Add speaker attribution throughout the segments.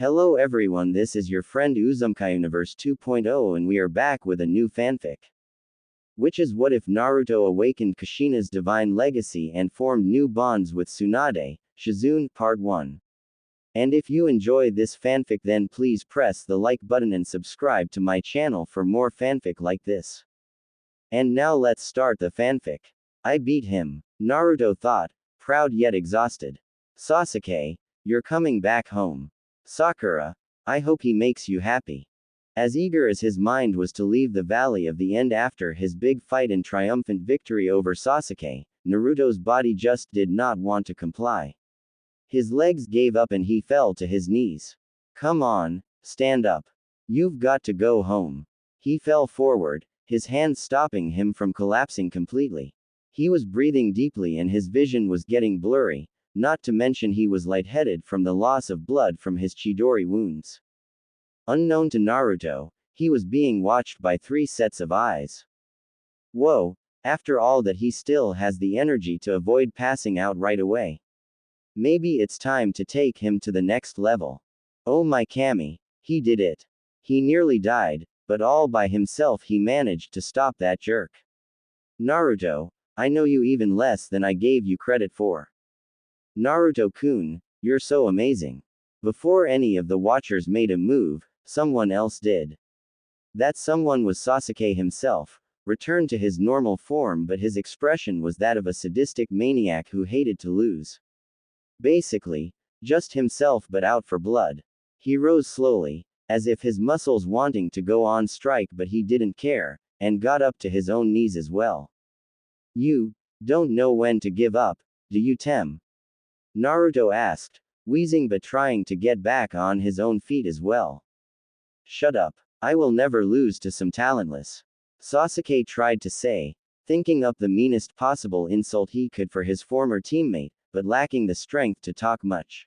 Speaker 1: Hello everyone, this is your friend Uzumkai Universe 2.0 and we are back with a new fanfic. Which is what if Naruto awakened Kushina's divine legacy and formed new bonds with Sunade, Shizune, Part 1. And if you enjoy this fanfic then please press the like button and subscribe to my channel for more fanfic like this. And now let's start the fanfic. I beat him, Naruto thought, proud yet exhausted. Sasuke, you're coming back home. Sakura, I hope he makes you happy. As eager as his mind was to leave the Valley of the End after his big fight and triumphant victory over Sasuke, Naruto's body just did not want to comply. His legs gave up and he fell to his knees. Come on, stand up. You've got to go home. He fell forward, his hands stopping him from collapsing completely. He was breathing deeply and his vision was getting blurry. Not to mention he was lightheaded from the loss of blood from his Chidori wounds. Unknown to Naruto, he was being watched by 3 sets of eyes. Whoa, after all that he still has the energy to avoid passing out right away. Maybe it's time to take him to the next level. Oh my Kami, he did it. He nearly died, but all by himself he managed to stop that jerk. Naruto, I know you even less than I gave you credit for. Naruto-kun, you're so amazing. Before any of the watchers made a move, someone else did. That someone was Sasuke himself, returned to his normal form but his expression was that of a sadistic maniac who hated to lose. Basically, just himself but out for blood. He rose slowly, as if his muscles wanting to go on strike but he didn't care, and got up to his own knees as well. You don't know when to give up, do you, Tem? Naruto asked, wheezing but trying to get back on his own feet as well. Shut up. I will never lose to some talentless. Sasuke tried to say, thinking up the meanest possible insult he could for his former teammate, but lacking the strength to talk much.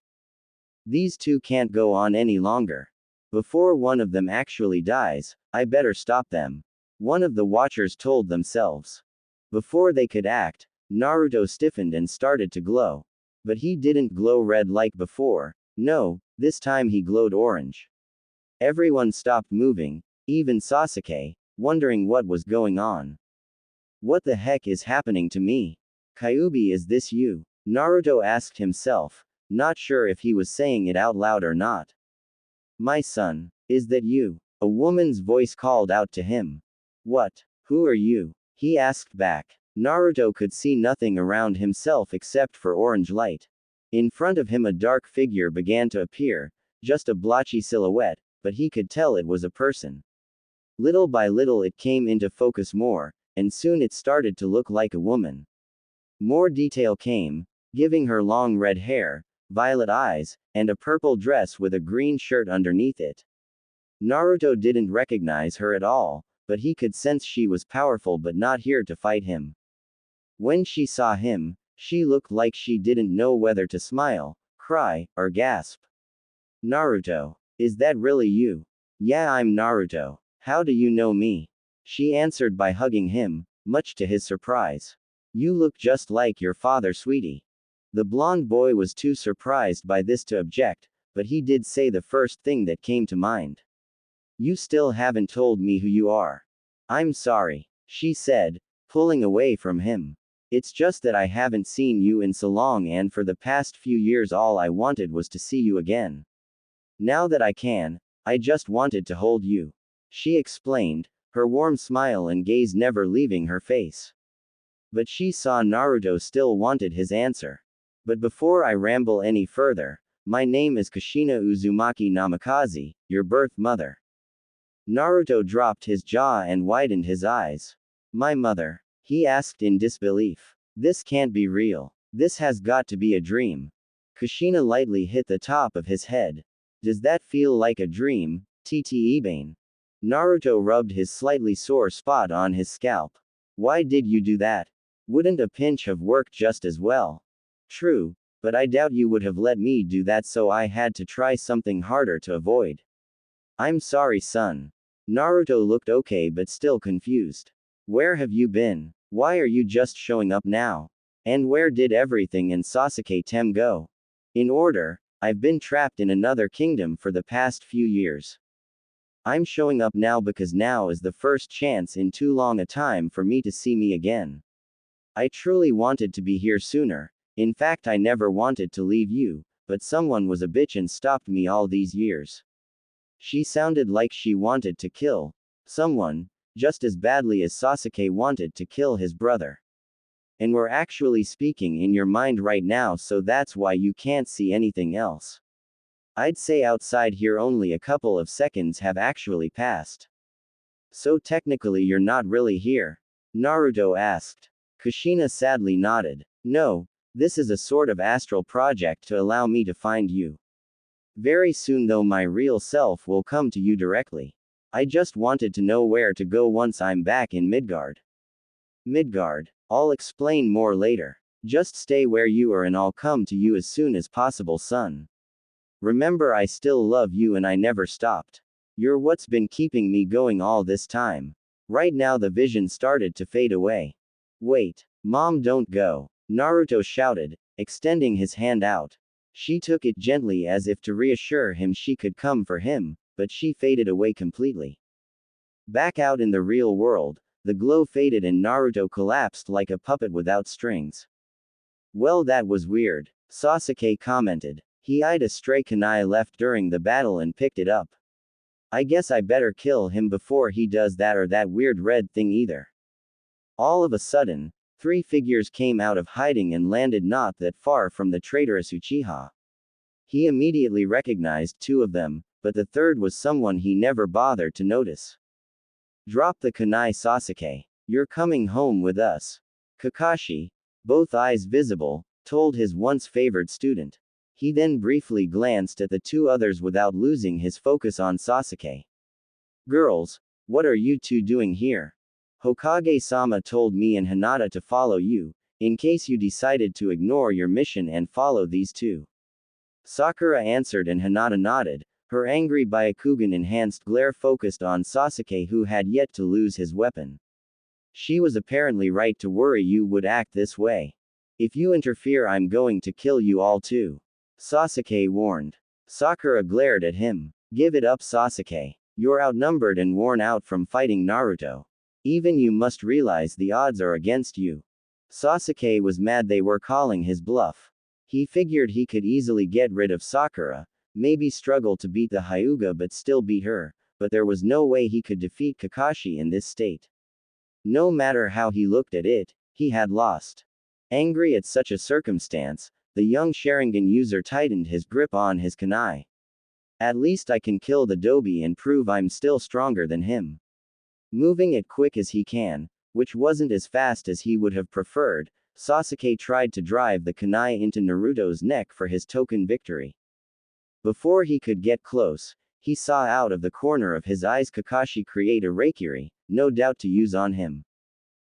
Speaker 1: These two can't go on any longer. Before one of them actually dies, I better stop them. One of the watchers told themselves. Before they could act, Naruto stiffened and started to glow. But he didn't glow red like before, no, this time he glowed orange. Everyone stopped moving, even Sasuke, wondering what was going on. What the heck is happening to me? Kyuubi, is this you? Naruto asked himself, not sure if he was saying it out loud or not. My son, is that you? A woman's voice called out to him. What? Who are you? He asked back. Naruto could see nothing around himself except for orange light. In front of him a dark figure began to appear, just a blotchy silhouette, but he could tell it was a person. Little by little it came into focus more, and soon it started to look like a woman. More detail came, giving her long red hair, violet eyes, and a purple dress with a green shirt underneath it. Naruto didn't recognize her at all, but he could sense she was powerful but not here to fight him. When she saw him, she looked like she didn't know whether to smile, cry, or gasp. Naruto, is that really you? Yeah, I'm Naruto. How do you know me? She answered by hugging him, much to his surprise. You look just like your father, sweetie. The blonde boy was too surprised by this to object, but he did say the first thing that came to mind. You still haven't told me who you are. I'm sorry, she said, pulling away from him. It's just that I haven't seen you in so long and for the past few years all I wanted was to see you again. Now that I can, I just wanted to hold you. She explained, her warm smile and gaze never leaving her face. But she saw Naruto still wanted his answer. But before I ramble any further, my name is Kushina Uzumaki Namikaze, your birth mother. Naruto dropped his jaw and widened his eyes. My mother? He asked in disbelief. This can't be real. This has got to be a dream. Kushina lightly hit the top of his head. Does that feel like a dream, Tte-bane? Naruto rubbed his slightly sore spot on his scalp. Why did you do that? Wouldn't a pinch have worked just as well? True, but I doubt you would have let me do that, so I had to try something harder to avoid. I'm sorry, son. Naruto looked okay but still confused. Where have you been? Why are you just showing up now? And where did everything in Sasuke Tem go? In order, I've been trapped in another kingdom for the past few years. I'm showing up now because now is the first chance in too long a time for me to see me again. I truly wanted to be here sooner. In fact, I never wanted to leave you, but someone was a bitch and stopped me all these years. She sounded like she wanted to kill someone, just as badly as Sasuke wanted to kill his brother. And we're actually speaking in your mind right now, so that's why you can't see anything else. I'd say outside here only a couple of seconds have actually passed. So technically you're not really here? Naruto asked. Kushina sadly nodded. No, this is a sort of astral project to allow me to find you. Very soon though my real self will come to you directly. I just wanted to know where to go once I'm back in Midgard. Midgard. I'll explain more later. Just stay where you are and I'll come to you as soon as possible, son. Remember, I still love you and I never stopped. You're what's been keeping me going all this time. Right now the vision started to fade away. Wait. Mom, don't go. Naruto shouted, extending his hand out. She took it gently as if to reassure him she could come for him, but she faded away completely. Back out in the real world, the glow faded and Naruto collapsed like a puppet without strings. Well, that was weird, Sasuke commented. He eyed a stray kunai left during the battle and picked it up. I guess I better kill him before he does that or that weird red thing either. All of a sudden, 3 figures came out of hiding and landed not that far from the traitorous Uchiha. He immediately recognized 2 of them, but the third was someone he never bothered to notice. Drop the kunai, Sasuke. You're coming home with us. Kakashi, both eyes visible, told his once favored student. He then briefly glanced at the 2 others without losing his focus on Sasuke. Girls, what are you 2 doing here? Hokage-sama told me and Hinata to follow you, in case you decided to ignore your mission and follow these 2. Sakura answered and Hinata nodded, her angry Byakugan-enhanced glare focused on Sasuke, who had yet to lose his weapon. She was apparently right to worry you would act this way. If you interfere, I'm going to kill you all too. Sasuke warned. Sakura glared at him. Give it up, Sasuke. You're outnumbered and worn out from fighting Naruto. Even you must realize the odds are against you. Sasuke was mad they were calling his bluff. He figured he could easily get rid of Sakura, maybe struggle to beat the Hyuga but still beat her, but there was no way he could defeat Kakashi in this state. No matter how he looked at it, he had lost. Angry at such a circumstance, the young Sharingan user tightened his grip on his kunai. At least I can kill the Dobi and prove I'm still stronger than him. Moving it quick as he can, which wasn't as fast as he would have preferred, Sasuke tried to drive the kunai into Naruto's neck for his token victory. Before he could get close, he saw out of the corner of his eyes Kakashi create a Reikiri, no doubt to use on him.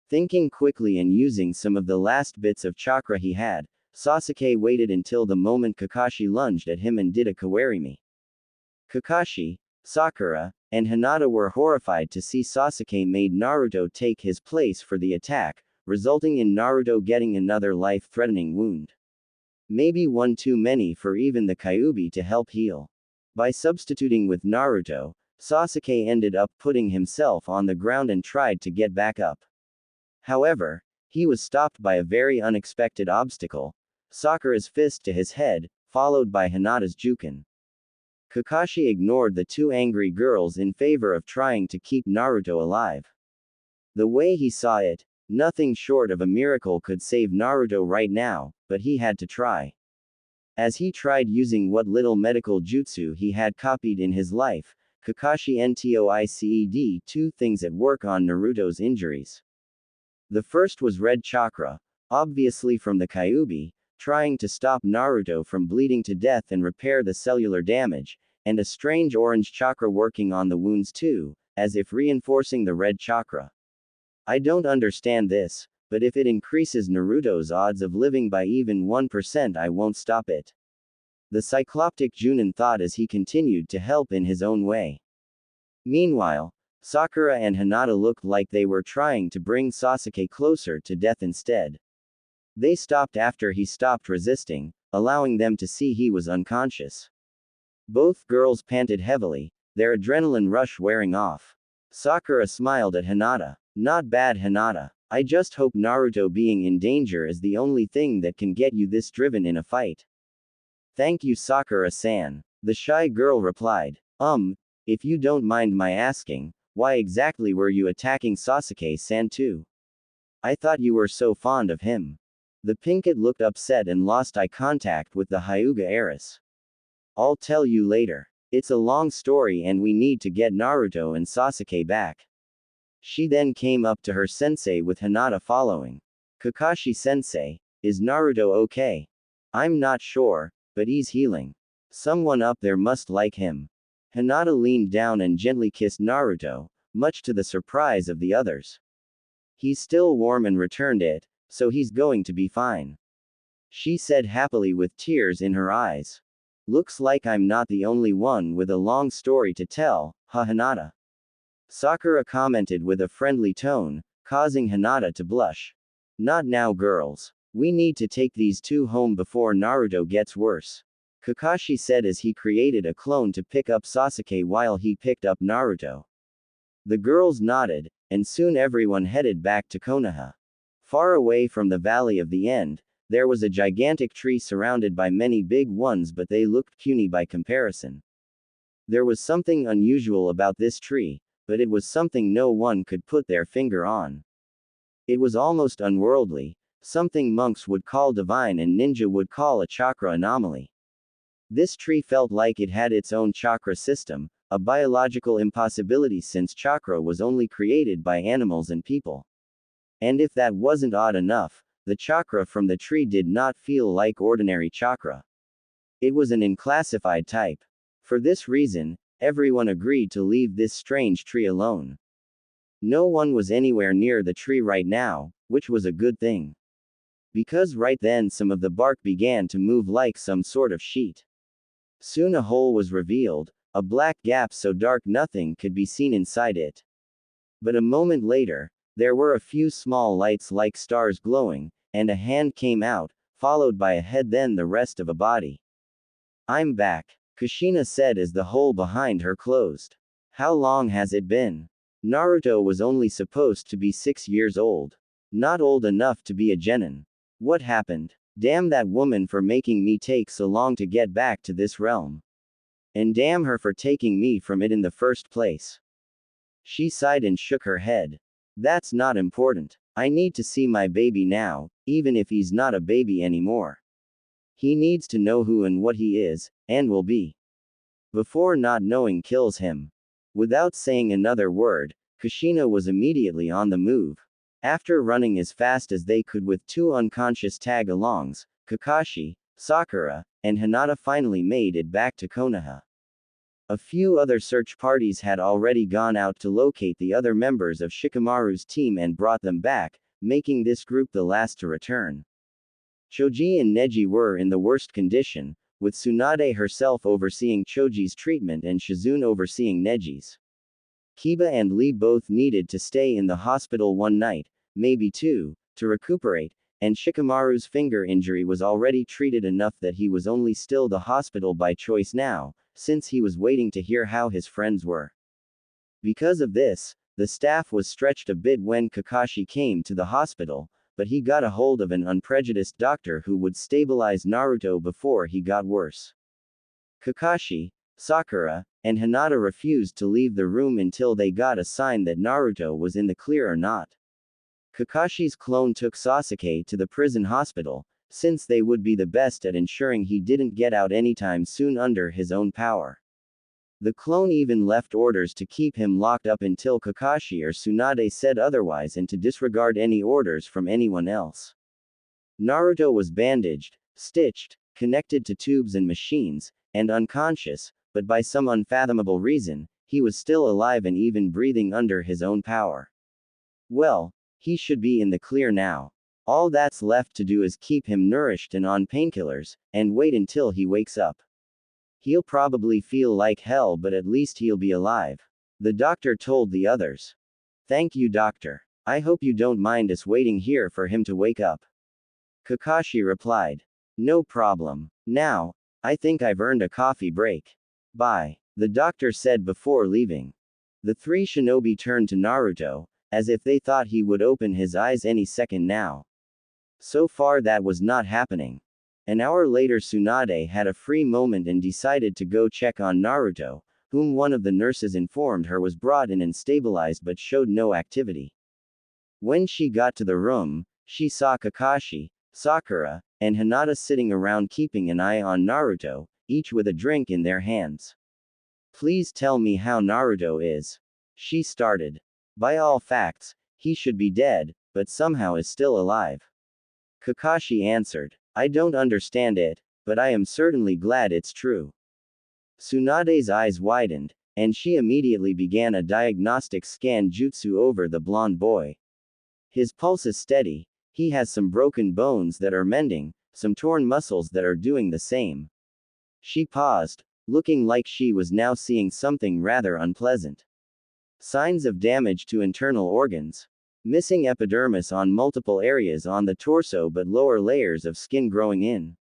Speaker 1: Thinking quickly and using some of the last bits of chakra he had, Sasuke waited until the moment Kakashi lunged at him and did a Kawarimi. Kakashi, Sakura, and Hinata were horrified to see Sasuke made Naruto take his place for the attack, resulting in Naruto getting another life-threatening wound. Maybe one too many for even the Kyuubi to help heal. By substituting with Naruto, Sasuke ended up putting himself on the ground and tried to get back up. However, he was stopped by a very unexpected obstacle, Sakura's fist to his head, followed by Hinata's Juken. Kakashi ignored the 2 angry girls in favor of trying to keep Naruto alive. The way he saw it, nothing short of a miracle could save Naruto right now, but he had to try. As he tried using what little medical jutsu he had copied in his life, Kakashi ntoiced 2 things at work on Naruto's injuries. The first was red chakra, obviously from the Kyuubi, trying to stop Naruto from bleeding to death and repair the cellular damage, and a strange orange chakra working on the wounds too, as if reinforcing the red chakra. I don't understand this, but if it increases Naruto's odds of living by even 1%, I won't stop it. The Cycloptic Junin thought as he continued to help in his own way. Meanwhile, Sakura and Hinata looked like they were trying to bring Sasuke closer to death instead. They stopped after he stopped resisting, allowing them to see he was unconscious. Both girls panted heavily, their adrenaline rush wearing off. Sakura smiled at Hinata. Not bad, Hinata. I just hope Naruto being in danger is the only thing that can get you this driven in a fight. Thank you, Sakura-san. The shy girl replied. If you don't mind my asking, why exactly were you attacking Sasuke-san too? I thought you were so fond of him. The Pinkett looked upset and lost eye contact with the Hyuga heiress. I'll tell you later. It's a long story and we need to get Naruto and Sasuke back. She then came up to her sensei with Hinata following. Kakashi-sensei, is Naruto okay? I'm not sure, but he's healing. Someone up there must like him. Hinata leaned down and gently kissed Naruto, much to the surprise of the others. He's still warm and returned it, so he's going to be fine. She said happily with tears in her eyes. Looks like I'm not the only one with a long story to tell, huh, Hinata? Sakura commented with a friendly tone, causing Hinata to blush. Not now, girls. We need to take these two home before Naruto gets worse. Kakashi said as he created a clone to pick up Sasuke while he picked up Naruto. The girls nodded, and soon everyone headed back to Konoha. Far away from the Valley of the End, there was a gigantic tree surrounded by many big ones, but they looked puny by comparison. There was something unusual about this tree, but it was something no one could put their finger on. It was almost unworldly, something monks would call divine and ninja would call a chakra anomaly. This tree felt like it had its own chakra system, a biological impossibility since chakra was only created by animals and people. And if that wasn't odd enough, the chakra from the tree did not feel like ordinary chakra. It was an unclassified type. For this reason, everyone agreed to leave this strange tree alone. No one was anywhere near the tree right now, which was a good thing. Because right then some of the bark began to move like some sort of sheet. Soon a hole was revealed, a black gap so dark nothing could be seen inside it. But a moment later, there were a few small lights like stars glowing, and a hand came out, followed by a head, then the rest of a body. I'm back, Kushina said as the hole behind her closed. How long has it been? Naruto was only supposed to be 6 years old. Not old enough to be a genin. What happened? Damn that woman for making me take so long to get back to this realm. And damn her for taking me from it in the first place. She sighed and shook her head. That's not important. I need to see my baby now, even if he's not a baby anymore. He needs to know who and what he is, and will be. Before not knowing kills him. Without saying another word, Kushina was immediately on the move. After running as fast as they could with 2 unconscious tag-alongs, Kakashi, Sakura, and Hinata finally made it back to Konoha. A few other search parties had already gone out to locate the other members of Shikamaru's team and brought them back, making this group the last to return. Choji and Neji were in the worst condition, with Sunade herself overseeing Choji's treatment and Shizune overseeing Neji's. Kiba and Lee both needed to stay in the hospital 1 night, maybe 2, to recuperate, and Shikamaru's finger injury was already treated enough that he was only still the hospital by choice now, since he was waiting to hear how his friends were. Because of this, the staff was stretched a bit when Kakashi came to the hospital, but he got a hold of an unprejudiced doctor who would stabilize Naruto before he got worse. Kakashi, Sakura, and Hinata refused to leave the room until they got a sign that Naruto was in the clear or not. Kakashi's clone took Sasuke to the prison hospital, since they would be the best at ensuring he didn't get out anytime soon under his own power. The clone even left orders to keep him locked up until Kakashi or Sunade said otherwise and to disregard any orders from anyone else. Naruto was bandaged, stitched, connected to tubes and machines, and unconscious, but by some unfathomable reason, he was still alive and even breathing under his own power. Well, he should be in the clear now. All that's left to do is keep him nourished and on painkillers, and wait until he wakes up. He'll probably feel like hell, but at least he'll be alive. The doctor told the others. Thank you, doctor. I hope you don't mind us waiting here for him to wake up. Kakashi replied. No problem. Now, I think I've earned a coffee break. Bye, the doctor said before leaving. The three shinobi turned to Naruto, as if they thought he would open his eyes any second now. So far that was not happening. An hour later Sunade had a free moment and decided to go check on Naruto, whom one of the nurses informed her was brought in and stabilized but showed no activity. When she got to the room, she saw Kakashi, Sakura, and Hinata sitting around keeping an eye on Naruto, each with a drink in their hands. Please tell me how Naruto is. She started. By all facts, he should be dead, but somehow is still alive. Kakashi answered. I don't understand it, but I am certainly glad it's true. Tsunade's eyes widened, and she immediately began a diagnostic scan jutsu over the blonde boy. His pulse is steady, he has some broken bones that are mending, some torn muscles that are doing the same. She paused, looking like she was now seeing something rather unpleasant. Signs of damage to internal organs. Missing epidermis on multiple areas on the torso but lower layers of skin growing in.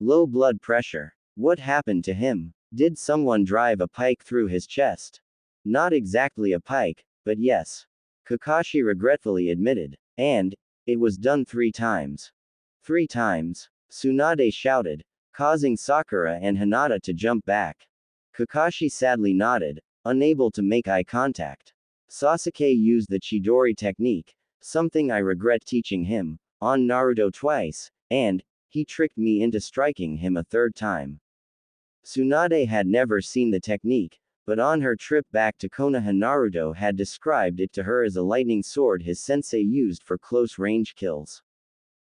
Speaker 1: Low blood pressure. What happened to him? Did someone drive a pike through his chest? Not exactly a pike, but yes. Kakashi regretfully admitted. And, it was done 3 times. 3 times? Tsunade shouted, causing Sakura and Hinata to jump back. Kakashi sadly nodded, unable to make eye contact. Sasuke used the Chidori technique, something I regret teaching him, on Naruto twice, and, he tricked me into striking him a 3rd time. Tsunade had never seen the technique, but on her trip back to Konoha Naruto had described it to her as a lightning sword his sensei used for close-range kills.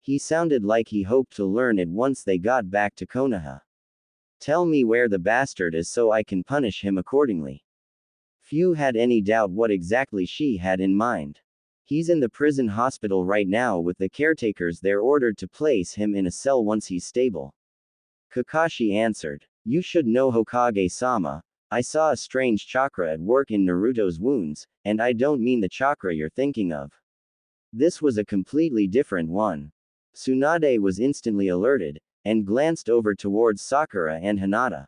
Speaker 1: He sounded like he hoped to learn it once they got back to Konoha. Tell me where the bastard is so I can punish him accordingly. Few had any doubt what exactly she had in mind. He's in the prison hospital right now with the caretakers there ordered to place him in a cell once he's stable. Kakashi answered. You should know Hokage-sama, I saw a strange chakra at work in Naruto's wounds, and I don't mean the chakra you're thinking of. This was a completely different one. Tsunade was instantly alerted, and glanced over towards Sakura and Hinata.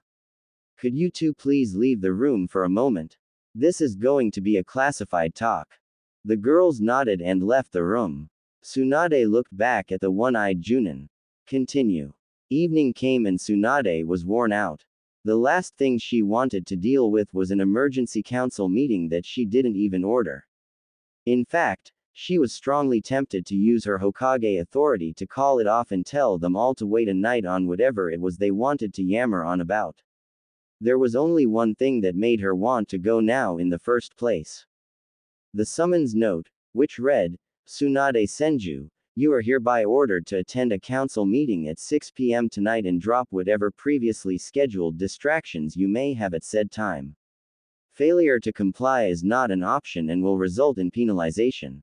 Speaker 1: Could you two please leave the room for a moment? This is going to be a classified talk. The girls nodded and left the room. Tsunade looked back at the one-eyed Junin. Continue. Evening came and Tsunade was worn out. The last thing she wanted to deal with was an emergency council meeting that she didn't even order. In fact, she was strongly tempted to use her Hokage authority to call it off and tell them all to wait a night on whatever it was they wanted to yammer on about. There was only one thing that made her want to go now in the first place. The summons note, which read, Tsunade Senju, you are hereby ordered to attend a council meeting at 6 p.m. tonight and drop whatever previously scheduled distractions you may have at said time. Failure to comply is not an option and will result in penalization.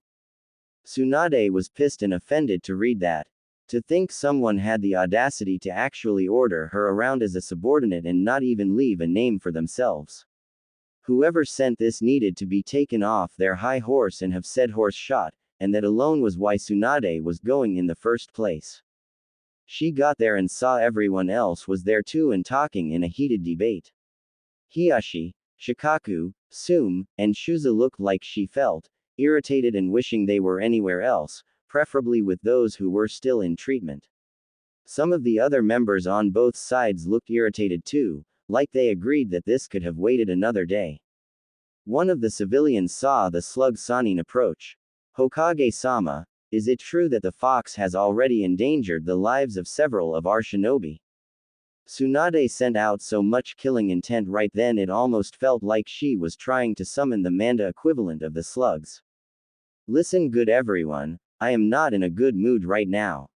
Speaker 1: Tsunade was pissed and offended to read that. To think someone had the audacity to actually order her around as a subordinate and not even leave a name for themselves. Whoever sent this needed to be taken off their high horse and have said horse shot, and that alone was why Tsunade was going in the first place. She got there and saw everyone else was there too and talking in a heated debate. Hiyashi, Shikaku, Tsume, and Shuza looked like she felt irritated and wishing they were anywhere else, preferably with those who were still in treatment. Some of the other members on both sides looked irritated too, like they agreed that this could have waited another day. One of the civilians saw the slug Sanin approach. Hokage-sama, is it true that the fox has already endangered the lives of several of our shinobi? Tsunade sent out so much killing intent right then it almost felt like she was trying to summon the Manda equivalent of the slugs. Listen good everyone, I am not in a good mood right now.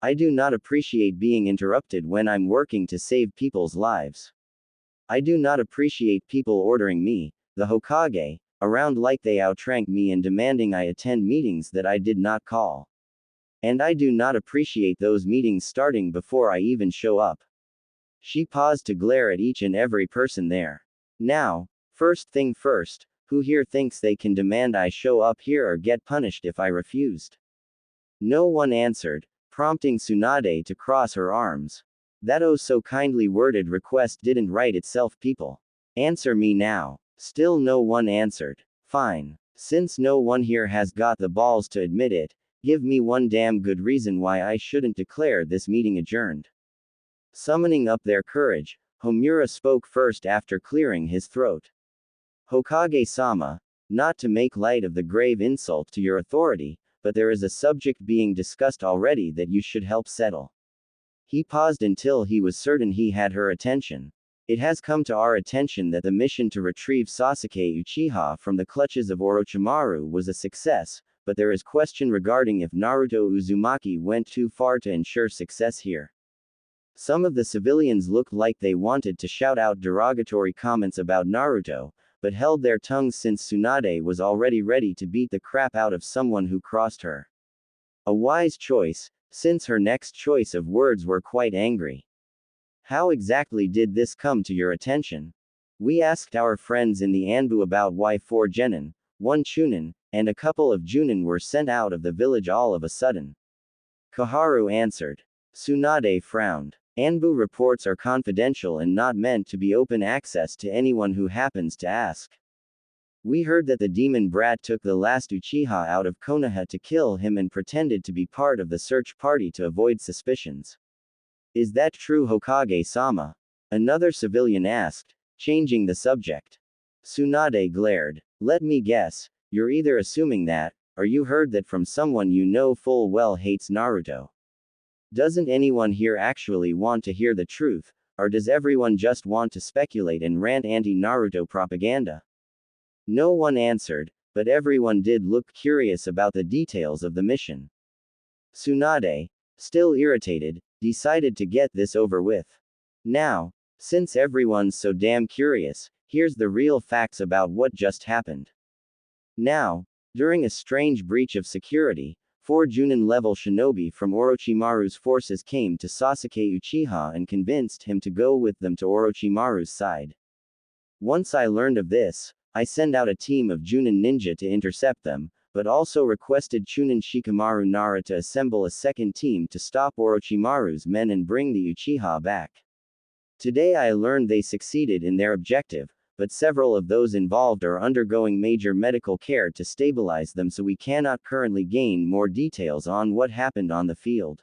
Speaker 1: I do not appreciate being interrupted when I'm working to save people's lives. I do not appreciate people ordering me, the Hokage, around like they outrank me and demanding I attend meetings that I did not call. And I do not appreciate those meetings starting before I even show up. She paused to glare at each and every person there. Now, first thing first, who here thinks they can demand I show up here or get punished if I refused? No one answered, prompting Sunade to cross her arms. That oh so kindly worded request didn't write itself, people. Answer me now. Still no one answered. Fine. Since no one here has got the balls to admit it, give me one damn good reason why I shouldn't declare this meeting adjourned. Summoning up their courage, Homura spoke first after clearing his throat. Hokage-sama, not to make light of the grave insult to your authority, but there is a subject being discussed already that you should help settle. He paused until he was certain he had her attention. It has come to our attention that the mission to retrieve Sasuke Uchiha from the clutches of Orochimaru was a success, but there is question regarding if Naruto Uzumaki went too far to ensure success here. Some of the civilians looked like they wanted to shout out derogatory comments about Naruto, but held their tongues since Sunade was already ready to beat the crap out of someone who crossed her. A wise choice, since her next choice of words were quite angry. How exactly did this come to your attention? We asked our friends in the Anbu about why 4 genin, 1 chunin, and a couple of junin were sent out of the village all of a sudden. Koharu answered. Sunade frowned. Anbu reports are confidential and not meant to be open access to anyone who happens to ask. We heard that the demon brat took the last Uchiha out of Konoha to kill him and pretended to be part of the search party to avoid suspicions. Is that true, Hokage-sama? Another civilian asked, changing the subject. Sunade glared. Let me guess, you're either assuming that, or you heard that from someone you know full well hates Naruto. Doesn't anyone here actually want to hear the truth, or does everyone just want to speculate and rant anti-Naruto propaganda? No one answered, but everyone did look curious about the details of the mission. Sunade, still irritated, decided to get this over with. Now, since everyone's so damn curious, here's the real facts about what just happened. Now, during a strange breach of security, 4 Junin-level shinobi from Orochimaru's forces came to Sasuke Uchiha and convinced him to go with them to Orochimaru's side. Once I learned of this, I sent out a team of Junin ninja to intercept them, but also requested Chunin Shikamaru Nara to assemble a second team to stop Orochimaru's men and bring the Uchiha back. Today I learned they succeeded in their objective, but several of those involved are undergoing major medical care to stabilize them, so we cannot currently gain more details on what happened on the field.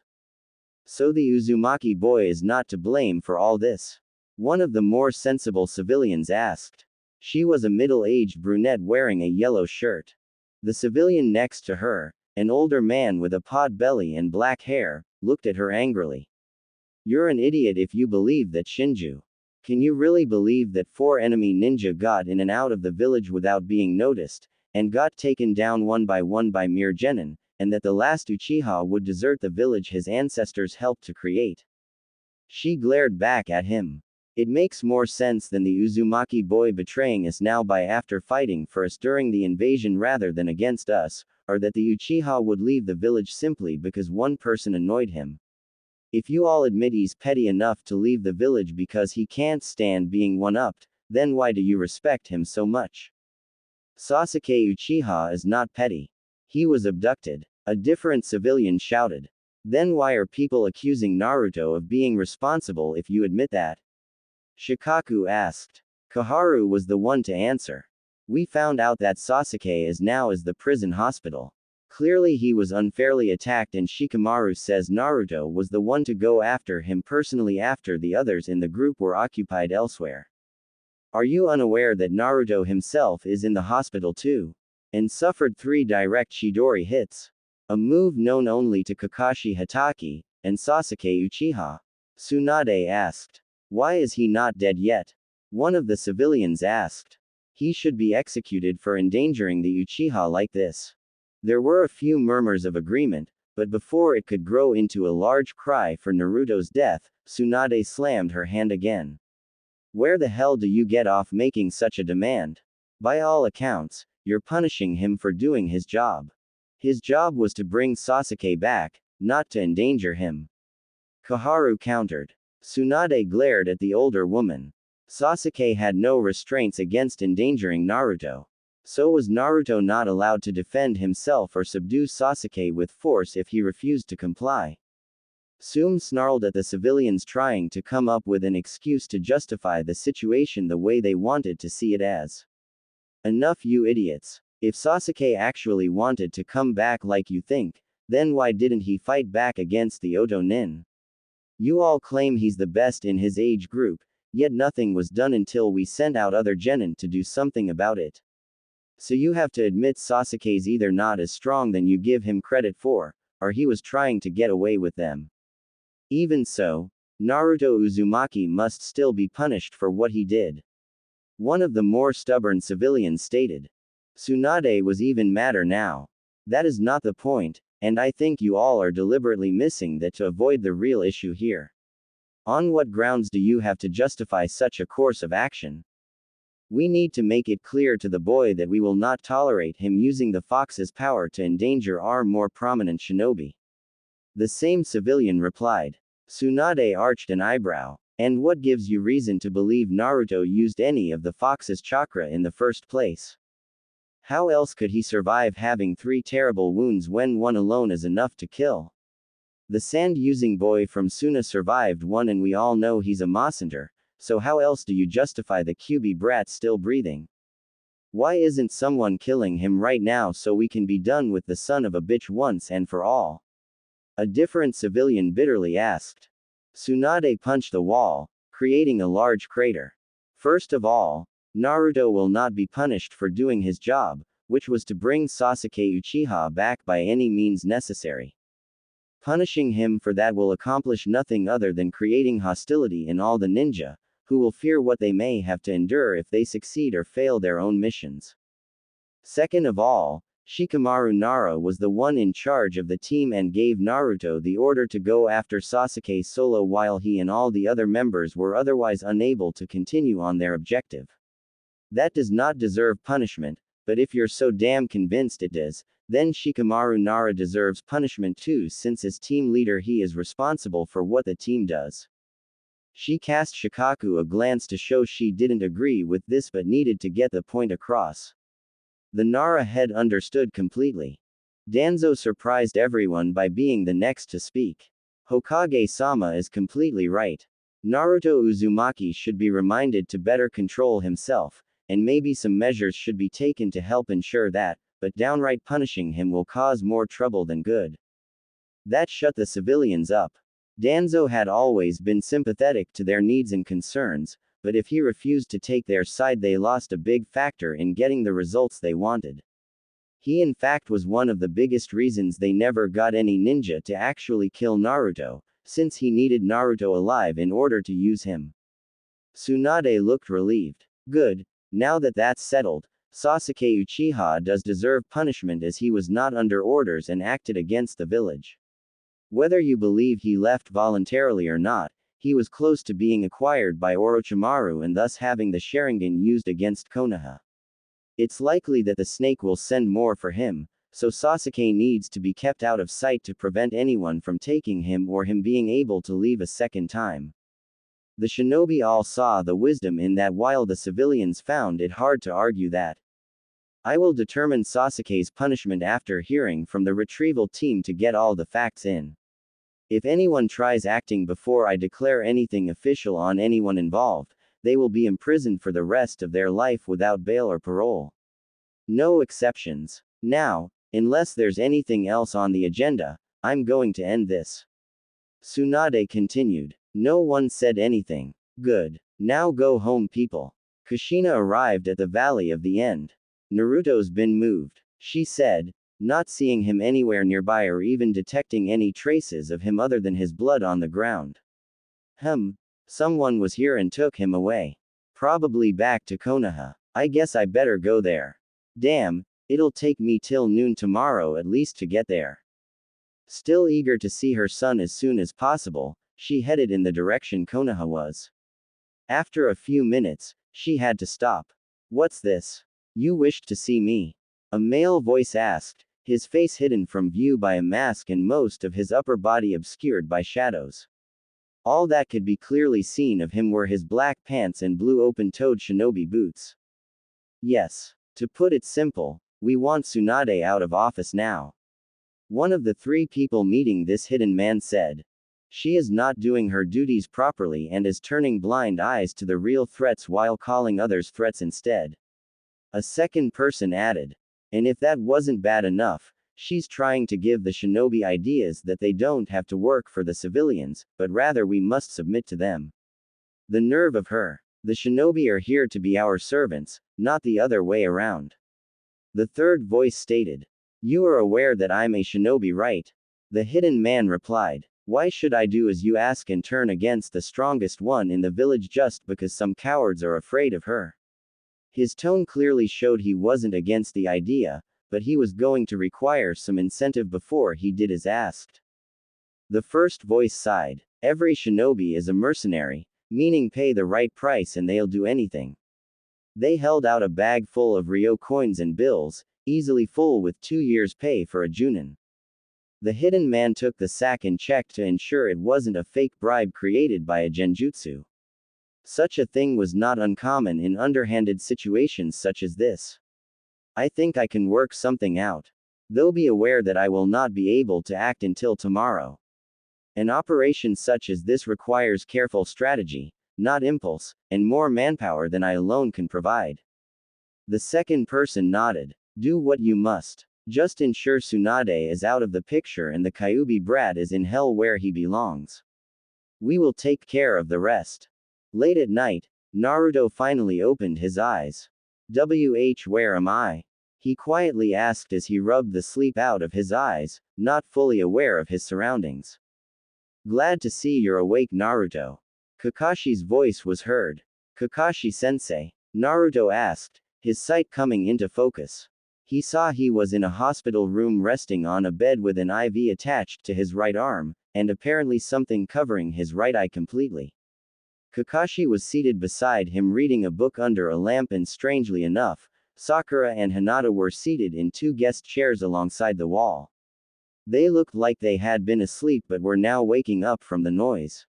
Speaker 1: So the Uzumaki boy is not to blame for all this? One of the more sensible civilians asked. She was a middle-aged brunette wearing a yellow shirt. The civilian next to her, an older man with a pot belly and black hair, looked at her angrily. You're an idiot if you believe that, Shinju. Can you really believe that 4 enemy ninja got in and out of the village without being noticed, and got taken down one by mere genin, and that the last Uchiha would desert the village his ancestors helped to create? She glared back at him. It makes more sense than the Uzumaki boy betraying us now by after fighting for us during the invasion rather than against us, or that the Uchiha would leave the village simply because one person annoyed him. If you all admit he's petty enough to leave the village because he can't stand being one-upped, then why do you respect him so much? Sasuke Uchiha is not petty. He was abducted. A different civilian shouted. Then why are people accusing Naruto of being responsible if you admit that? Shikaku asked. Koharu was the one to answer. We found out that Sasuke is now the prison hospital. Clearly he was unfairly attacked and Shikamaru says Naruto was the one to go after him personally after the others in the group were occupied elsewhere. Are you unaware that Naruto himself is in the hospital too? And suffered 3 direct Chidori hits? A move known only to Kakashi Hatake, and Sasuke Uchiha. Sunade asked. Why is he not dead yet? One of the civilians asked. He should be executed for endangering the Uchiha like this. There were a few murmurs of agreement, but before it could grow into a large cry for Naruto's death, Sunade slammed her hand again. Where the hell do you get off making such a demand? By all accounts, you're punishing him for doing his job. His job was to bring Sasuke back, not to endanger him. Koharu countered. Sunade glared at the older woman. Sasuke had no restraints against endangering Naruto. So was Naruto not allowed to defend himself or subdue Sasuke with force if he refused to comply? Soom snarled at the civilians, trying to come up with an excuse to justify the situation the way they wanted to see it as. Enough, you idiots. If Sasuke actually wanted to come back like you think, then why didn't he fight back against the Oto Nin? You all claim he's the best in his age group, yet nothing was done until we sent out other genin to do something about it. So you have to admit Sasuke's either not as strong than you give him credit for, or he was trying to get away with them. Even so, Naruto Uzumaki must still be punished for what he did. One of the more stubborn civilians stated. Sunade was even madder now. That is not the point, and I think you all are deliberately missing that to avoid the real issue here. On what grounds do you have to justify such a course of action? We need to make it clear to the boy that we will not tolerate him using the fox's power to endanger our more prominent shinobi. The same civilian replied. Sunade arched an eyebrow. And what gives you reason to believe Naruto used any of the fox's chakra in the first place? How else could he survive having 3 terrible wounds when one alone is enough to kill? The sand-using boy from Suna survived one, and we all know he's a Masanter, so how else do you justify the QB brat still breathing? Why isn't someone killing him right now so we can be done with the son of a bitch once and for all? A different civilian bitterly asked. Sunade punched the wall, creating a large crater. First of all, Naruto will not be punished for doing his job, which was to bring Sasuke Uchiha back by any means necessary. Punishing him for that will accomplish nothing other than creating hostility in all the ninja, who will fear what they may have to endure if they succeed or fail their own missions. Second of all, Shikamaru Nara was the one in charge of the team and gave Naruto the order to go after Sasuke solo while he and all the other members were otherwise unable to continue on their objective. That does not deserve punishment, but if you're so damn convinced it does, then Shikamaru Nara deserves punishment too, since as team leader he is responsible for what the team does. She cast Shikaku a glance to show she didn't agree with this but needed to get the point across. The Nara head understood completely. Danzo surprised everyone by being the next to speak. Hokage-sama is completely right. Naruto Uzumaki should be reminded to better control himself, and maybe some measures should be taken to help ensure that, but downright punishing him will cause more trouble than good. That shut the civilians up. Danzo had always been sympathetic to their needs and concerns, but if he refused to take their side they lost a big factor in getting the results they wanted. He in fact was one of the biggest reasons they never got any ninja to actually kill Naruto, since he needed Naruto alive in order to use him. Tsunade looked relieved. Good, now that that's settled, Sasuke Uchiha does deserve punishment as he was not under orders and acted against the village. Whether you believe he left voluntarily or not, he was close to being acquired by Orochimaru and thus having the Sharingan used against Konoha. It's likely that the snake will send more for him, so Sasuke needs to be kept out of sight to prevent anyone from taking him or him being able to leave a second time. The shinobi all saw the wisdom in that while the civilians found it hard to argue that. I will determine Sasuke's punishment after hearing from the retrieval team to get all the facts in. If anyone tries acting before I declare anything official on anyone involved, they will be imprisoned for the rest of their life without bail or parole. No exceptions. Now, unless there's anything else on the agenda, I'm going to end this. Tsunade continued. No one said anything. Good. Now go home, people. Kushina arrived at the Valley of the End. Naruto's been moved, she said, not seeing him anywhere nearby or even detecting any traces of him other than his blood on the ground. Someone was here and took him away. Probably back to Konoha. I guess I better go there. Damn, it'll take me till noon tomorrow at least to get there. Still eager to see her son as soon as possible, she headed in the direction Konoha was. After a few minutes, she had to stop. What's this? You wished to see me? A male voice asked, his face hidden from view by a mask and most of his upper body obscured by shadows. All that could be clearly seen of him were his black pants and blue open-toed shinobi boots. Yes. To put it simple, we want Sunade out of office now. One of the 3 people meeting this hidden man said. She is not doing her duties properly and is turning blind eyes to the real threats while calling others threats instead. A second person added. And if that wasn't bad enough, she's trying to give the shinobi ideas that they don't have to work for the civilians, but rather we must submit to them. The nerve of her. The shinobi are here to be our servants, not the other way around. The third voice stated. You are aware that I'm a shinobi, right? The hidden man replied. Why should I do as you ask and turn against the strongest one in the village just because some cowards are afraid of her? His tone clearly showed he wasn't against the idea, but he was going to require some incentive before he did as asked. The first voice sighed. Every shinobi is a mercenary, meaning pay the right price and they'll do anything. They held out a bag full of Ryo coins and bills, easily full with 2 years' pay for a junin. The hidden man took the sack and checked to ensure it wasn't a fake bribe created by a genjutsu. Such a thing was not uncommon in underhanded situations such as this. I think I can work something out. Though be aware that I will not be able to act until tomorrow. An operation such as this requires careful strategy, not impulse, and more manpower than I alone can provide. The second person nodded. Do what you must. Just ensure Sunade is out of the picture and the Kyuubi brat is in hell where he belongs. We will take care of the rest. Late at night, Naruto finally opened his eyes. Where am I? He quietly asked as he rubbed the sleep out of his eyes, not fully aware of his surroundings. Glad to see you're awake, Naruto. Kakashi's voice was heard. Kakashi-sensei? Naruto asked, his sight coming into focus. He saw he was in a hospital room resting on a bed with an IV attached to his right arm, and apparently something covering his right eye completely. Kakashi was seated beside him reading a book under a lamp, and strangely enough, Sakura and Hinata were seated in 2 guest chairs alongside the wall. They looked like they had been asleep but were now waking up from the noise.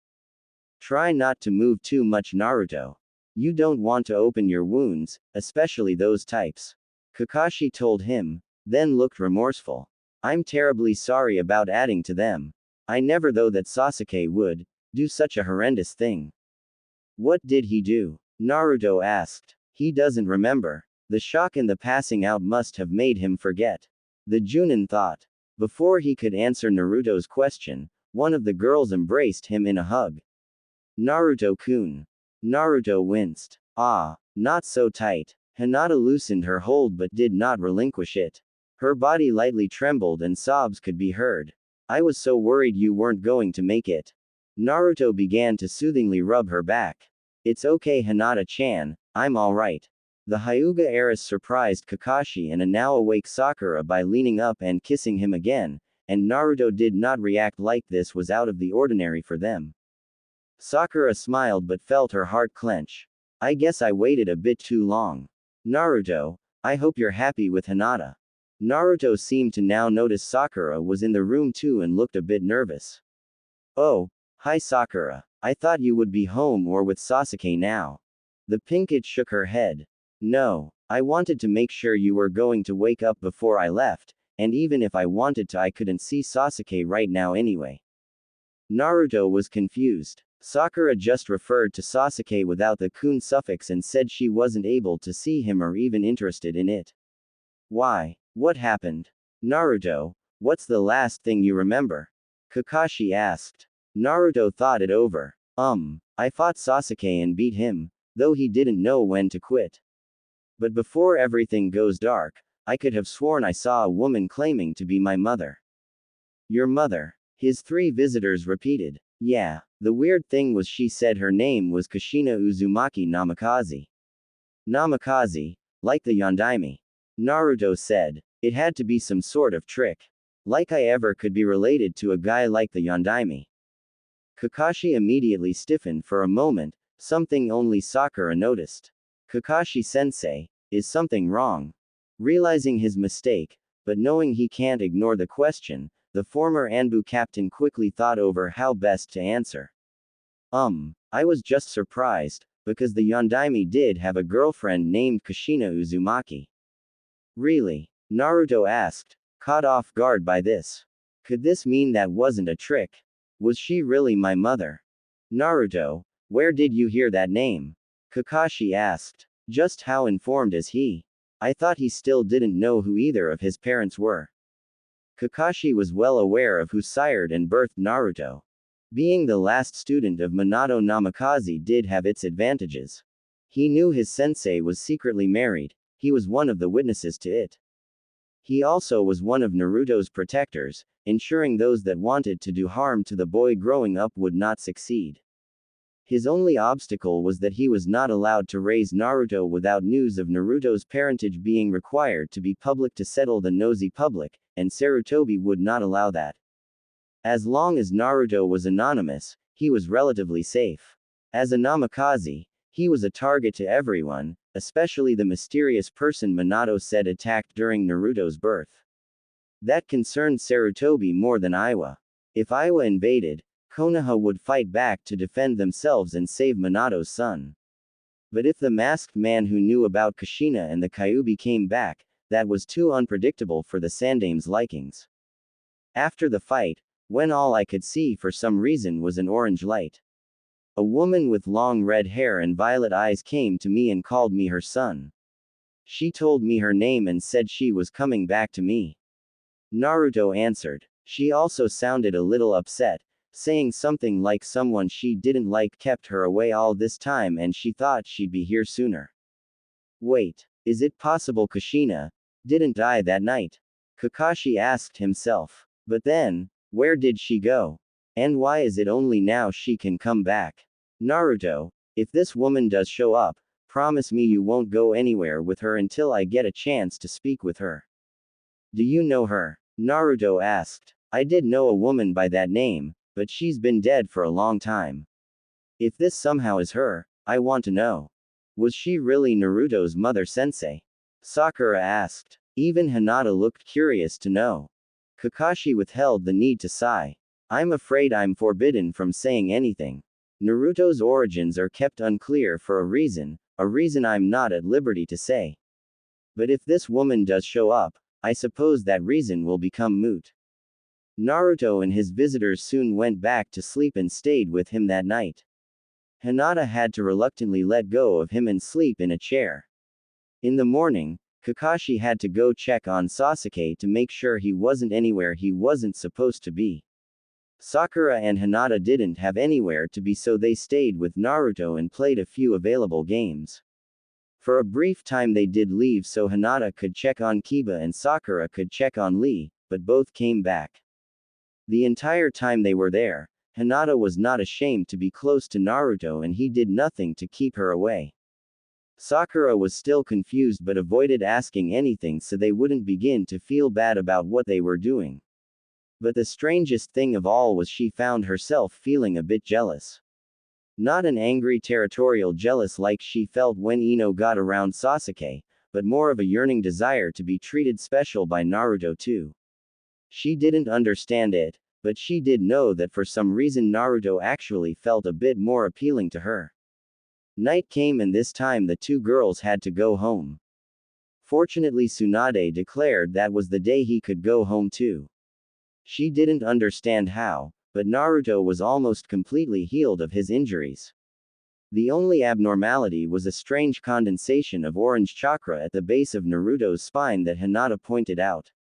Speaker 1: Try not to move too much, Naruto. You don't want to open your wounds, especially those types. Kakashi told him, then looked remorseful. I'm terribly sorry about adding to them. I never thought that Sasuke would do such a horrendous thing. What did he do? Naruto asked. He doesn't remember. The shock and the passing out must have made him forget. The Junin thought. Before he could answer Naruto's question, one of the girls embraced him in a hug. Naruto-kun. Naruto winced. Ah, not so tight. Hinata loosened her hold but did not relinquish it. Her body lightly trembled and sobs could be heard. I was so worried you weren't going to make it. Naruto began to soothingly rub her back. It's okay, Hinata-chan, I'm alright. The Hyuga heiress surprised Kakashi and a now awake Sakura by leaning up and kissing him again, and Naruto did not react like this was out of the ordinary for them. Sakura smiled but felt her heart clench. I guess I waited a bit too long. Naruto, I hope you're happy with Hinata. Naruto seemed to now notice Sakura was in the room too and looked a bit nervous. Oh, hi Sakura, I thought you would be home or with Sasuke now. The pinkett shook her head. No, I wanted to make sure you were going to wake up before I left, and even if I wanted to I couldn't see Sasuke right now anyway. Naruto was confused. Sakura just referred to Sasuke without the kun suffix and said she wasn't able to see him or even interested in it. Why? What happened? Naruto, what's the last thing you remember? Kakashi asked. Naruto thought it over. I fought Sasuke and beat him, though he didn't know when to quit. But before everything goes dark, I could have sworn I saw a woman claiming to be my mother. Your mother? His 3 visitors repeated. Yeah, the weird thing was she said her name was Kushina Uzumaki Namikaze. Namikaze? Like the Yondaime. Naruto said. It had to be some sort of trick. Like I ever could be related to a guy like the Yondaime. Kakashi immediately stiffened for a moment, something only Sakura noticed. Kakashi-sensei, is something wrong? Realizing his mistake, but knowing he can't ignore the question, the former Anbu captain quickly thought over how best to answer. I was just surprised, because the Yondaime did have a girlfriend named Kushina Uzumaki. Really? Naruto asked, caught off guard by this. Could this mean that wasn't a trick? Was she really my mother? Naruto, where did you hear that name? Kakashi asked. Just how informed is he? I thought he still didn't know who either of his parents were. Kakashi was well aware of who sired and birthed Naruto. Being the last student of Minato Namikaze did have its advantages. He knew his sensei was secretly married, he was one of the witnesses to it. He also was one of Naruto's protectors, ensuring those that wanted to do harm to the boy growing up would not succeed. His only obstacle was that he was not allowed to raise Naruto without news of Naruto's parentage being required to be public to settle the nosy public, and Sarutobi would not allow that. As long as Naruto was anonymous, he was relatively safe. As a Namikaze, he was a target to everyone, especially the mysterious person Minato said attacked during Naruto's birth. That concerned Sarutobi more than Iwa. If Iwa invaded, Konoha would fight back to defend themselves and save Minato's son. But if the masked man who knew about Kushina and the Kyuubi came back, that was too unpredictable for the Sandame's likings. After the fight, when all I could see for some reason was an orange light. A woman with long red hair and violet eyes came to me and called me her son. She told me her name and said she was coming back to me. Naruto answered. She also sounded a little upset, saying something like someone she didn't like kept her away all this time and she thought she'd be here sooner. Wait, is it possible Kushina didn't die that night? Kakashi asked himself. But then, where did she go? And why is it only now she can come back? Naruto, if this woman does show up, promise me you won't go anywhere with her until I get a chance to speak with her. Do you know her? Naruto asked. I did know a woman by that name, but she's been dead for a long time. If this somehow is her, I want to know. Was she really Naruto's mother sensei? Sakura asked. Even Hinata looked curious to know. Kakashi withheld the need to sigh. I'm afraid I'm forbidden from saying anything. Naruto's origins are kept unclear for a reason I'm not at liberty to say. But if this woman does show up, I suppose that reason will become moot. Naruto and his visitors soon went back to sleep and stayed with him that night. Hinata had to reluctantly let go of him and sleep in a chair. In the morning, Kakashi had to go check on Sasuke to make sure he wasn't anywhere he wasn't supposed to be. Sakura and Hinata didn't have anywhere to be, so they stayed with Naruto and played a few available games. For a brief time they did leave so Hinata could check on Kiba and Sakura could check on Lee, but both came back. The entire time they were there, Hinata was not ashamed to be close to Naruto and he did nothing to keep her away. Sakura was still confused but avoided asking anything so they wouldn't begin to feel bad about what they were doing. But the strangest thing of all was she found herself feeling a bit jealous. Not an angry territorial jealous like she felt when Ino got around Sasuke, but more of a yearning desire to be treated special by Naruto too. She didn't understand it, but she did know that for some reason Naruto actually felt a bit more appealing to her. Night came and this time the two girls had to go home. Fortunately Sunade declared that was the day he could go home too. She didn't understand how, but Naruto was almost completely healed of his injuries. The only abnormality was a strange condensation of orange chakra at the base of Naruto's spine that Hinata pointed out.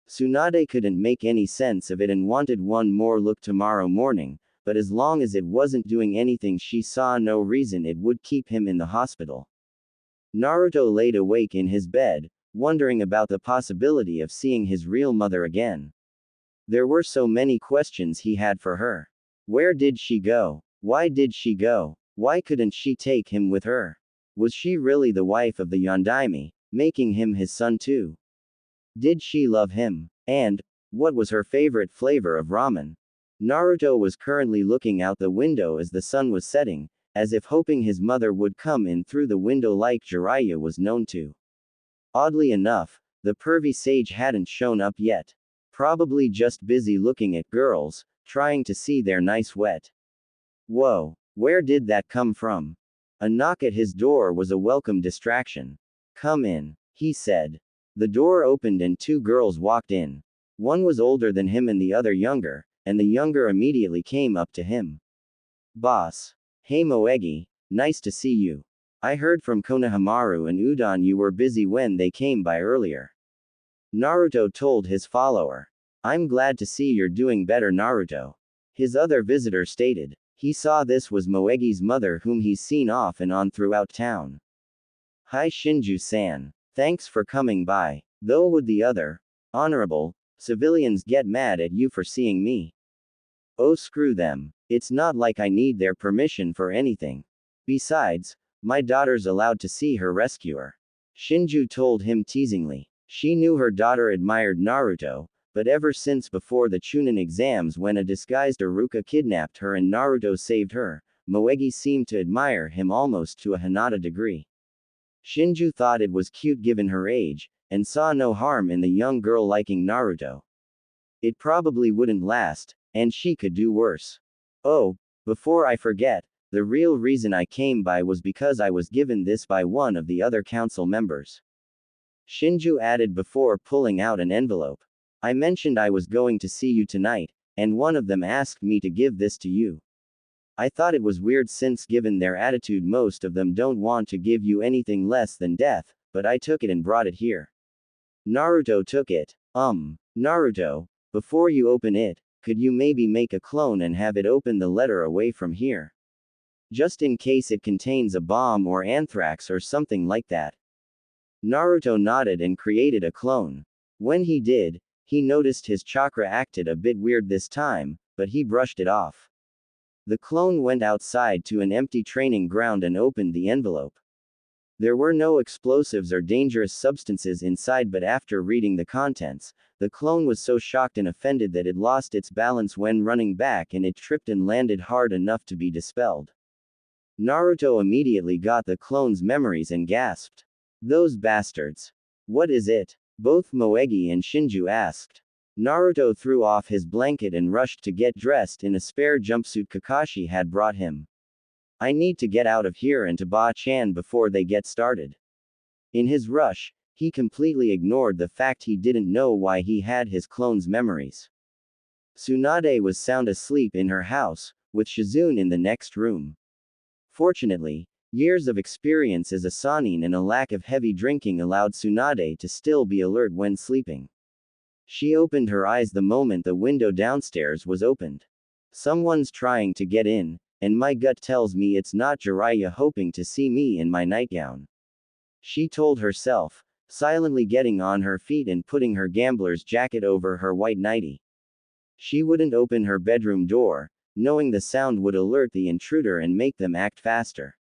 Speaker 1: Sunade couldn't make any sense of it and wanted one more look tomorrow morning, but as long as it wasn't doing anything she saw no reason it would keep him in the hospital. Naruto laid awake in his bed, wondering about the possibility of seeing his real mother again. There were so many questions he had for her. Where did she go? Why did she go? Why couldn't she take him with her? Was she really the wife of the Yondaime, making him his son too? Did she love him? And, what was her favorite flavor of ramen? Naruto was currently looking out the window as the sun was setting, as if hoping his mother would come in through the window like Jiraiya was known to. Oddly enough, the pervy sage hadn't shown up yet. Probably just busy looking at girls, trying to see their nice wet. Whoa, where did that come from? A knock at his door was a welcome distraction. Come in, he said. The door opened and two girls walked in. One was older than him and the other younger, and the younger immediately came up to him. Boss. Hey Moegi, nice to see you. I heard from Konohamaru and Udon you were busy when they came by earlier. Naruto told his follower. I'm glad to see you're doing better, Naruto. His other visitor stated. He saw this was Moegi's mother, whom he's seen off and on throughout town. Hi Shinju-san. Thanks for coming by. Though would the other honorable civilians get mad at you for seeing me? Oh screw them. It's not like I need their permission for anything. Besides, my daughter's allowed to see her rescuer. Shinju told him teasingly. She knew her daughter admired Naruto, but ever since before the Chunin exams when a disguised Iruka kidnapped her and Naruto saved her, Moegi seemed to admire him almost to a Hinata degree. Shinju thought it was cute given her age, and saw no harm in the young girl liking Naruto. It probably wouldn't last, and she could do worse. Oh, before I forget, the real reason I came by was because I was given this by one of the other council members. Shinju added before pulling out an envelope. I mentioned I was going to see you tonight, and one of them asked me to give this to you. I thought it was weird since given their attitude most of them don't want to give you anything less than death, but I took it and brought it here. Naruto took it. Naruto, before you open it, could you maybe make a clone and have it open the letter away from here? Just in case it contains a bomb or anthrax or something like that. Naruto nodded and created a clone. When he did, he noticed his chakra acted a bit weird this time, but he brushed it off. The clone went outside to an empty training ground and opened the envelope. There were no explosives or dangerous substances inside, but after reading the contents, the clone was so shocked and offended that it lost its balance when running back and it tripped and landed hard enough to be dispelled. Naruto immediately got the clone's memories and gasped. Those bastards. What is it? Both Moegi and Shinju asked. Naruto threw off his blanket and rushed to get dressed in a spare jumpsuit Kakashi had brought him. I need to get out of here and to Ba-chan before they get started. In his rush, he completely ignored the fact he didn't know why he had his clone's memories. Sunade was sound asleep in her house, with Shizune in the next room. Fortunately, years of experience as a Sanin and a lack of heavy drinking allowed Sunade to still be alert when sleeping. She opened her eyes the moment the window downstairs was opened. Someone's trying to get in, and my gut tells me it's not Jiraiya hoping to see me in my nightgown. She told herself, silently getting on her feet and putting her gambler's jacket over her white nightie. She wouldn't open her bedroom door, knowing the sound would alert the intruder and make them act faster.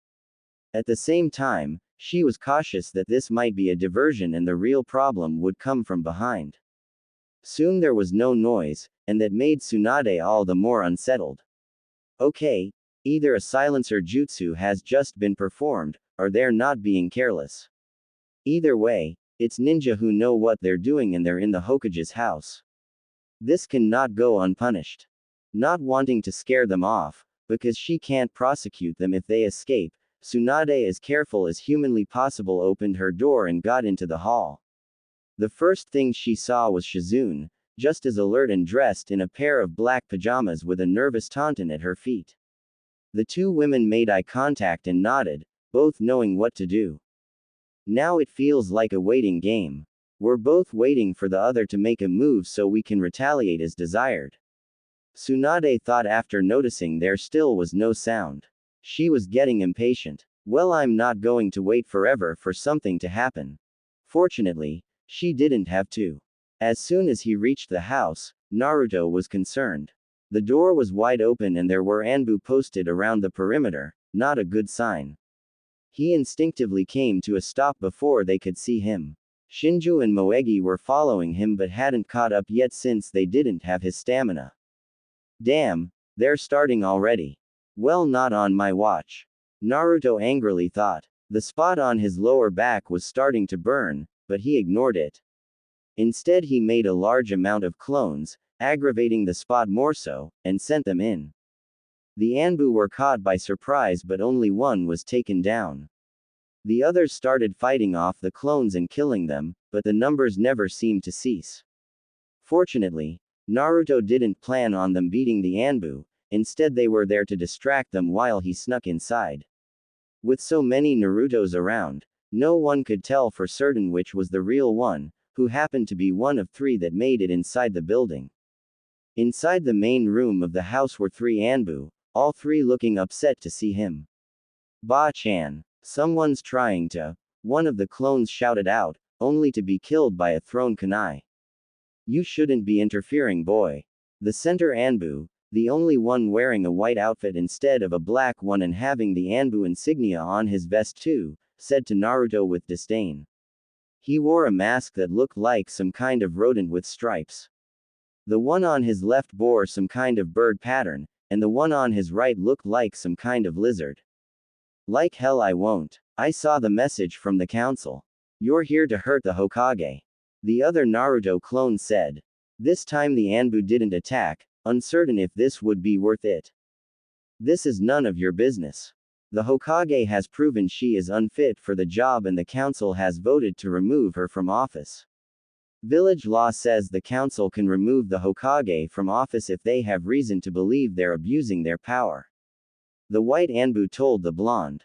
Speaker 1: At the same time, she was cautious that this might be a diversion and the real problem would come from behind. Soon there was no noise, and that made Sunade all the more unsettled. Okay, either a silencer jutsu has just been performed, or they're not being careless. Either way, it's ninja who know what they're doing and they're in the Hokage's house. This cannot go unpunished. Not wanting to scare them off, because she can't prosecute them if they escape, Sunade, as careful as humanly possible, opened her door and got into the hall. The first thing she saw was Shizune, just as alert and dressed in a pair of black pajamas with a nervous tauntaun at her feet. The two women made eye contact and nodded, both knowing what to do. Now it feels like a waiting game. We're both waiting for the other to make a move so we can retaliate as desired. Sunade thought after noticing there still was no sound. She was getting impatient. Well, I'm not going to wait forever for something to happen. Fortunately, she didn't have to. As soon as he reached the house, Naruto was concerned. The door was wide open and there were Anbu posted around the perimeter, not a good sign. He instinctively came to a stop before they could see him. Shinju and Moegi were following him but hadn't caught up yet since they didn't have his stamina. Damn, they're starting already. Well, not on my watch. Naruto angrily thought. The spot on his lower back was starting to burn, but he ignored it. Instead he made a large amount of clones, aggravating the spot more so, and sent them in. The Anbu were caught by surprise but only one was taken down. The others started fighting off the clones and killing them, but the numbers never seemed to cease. Fortunately, Naruto didn't plan on them beating the Anbu, instead they were there to distract them while he snuck inside. With so many Narutos around, no one could tell for certain which was the real one, who happened to be one of 3 that made it inside the building. Inside the main room of the house were 3 Anbu, all 3 looking upset to see him. Ba-chan, someone's trying to, one of the clones shouted out, only to be killed by a thrown kunai. You shouldn't be interfering, boy. The center Anbu, the only one wearing a white outfit instead of a black one and having the Anbu insignia on his vest too, said to Naruto with disdain. He wore a mask that looked like some kind of rodent with stripes. The one on his left bore some kind of bird pattern, and the one on his right looked like some kind of lizard. Like hell I won't. I saw the message from the council. You're here to hurt the Hokage. The other Naruto clone said. This time the Anbu didn't attack, uncertain if this would be worth it. This is none of your business. The Hokage has proven she is unfit for the job and the council has voted to remove her from office. Village law says the council can remove the Hokage from office if they have reason to believe they're abusing their power. The white Anbu told the blonde.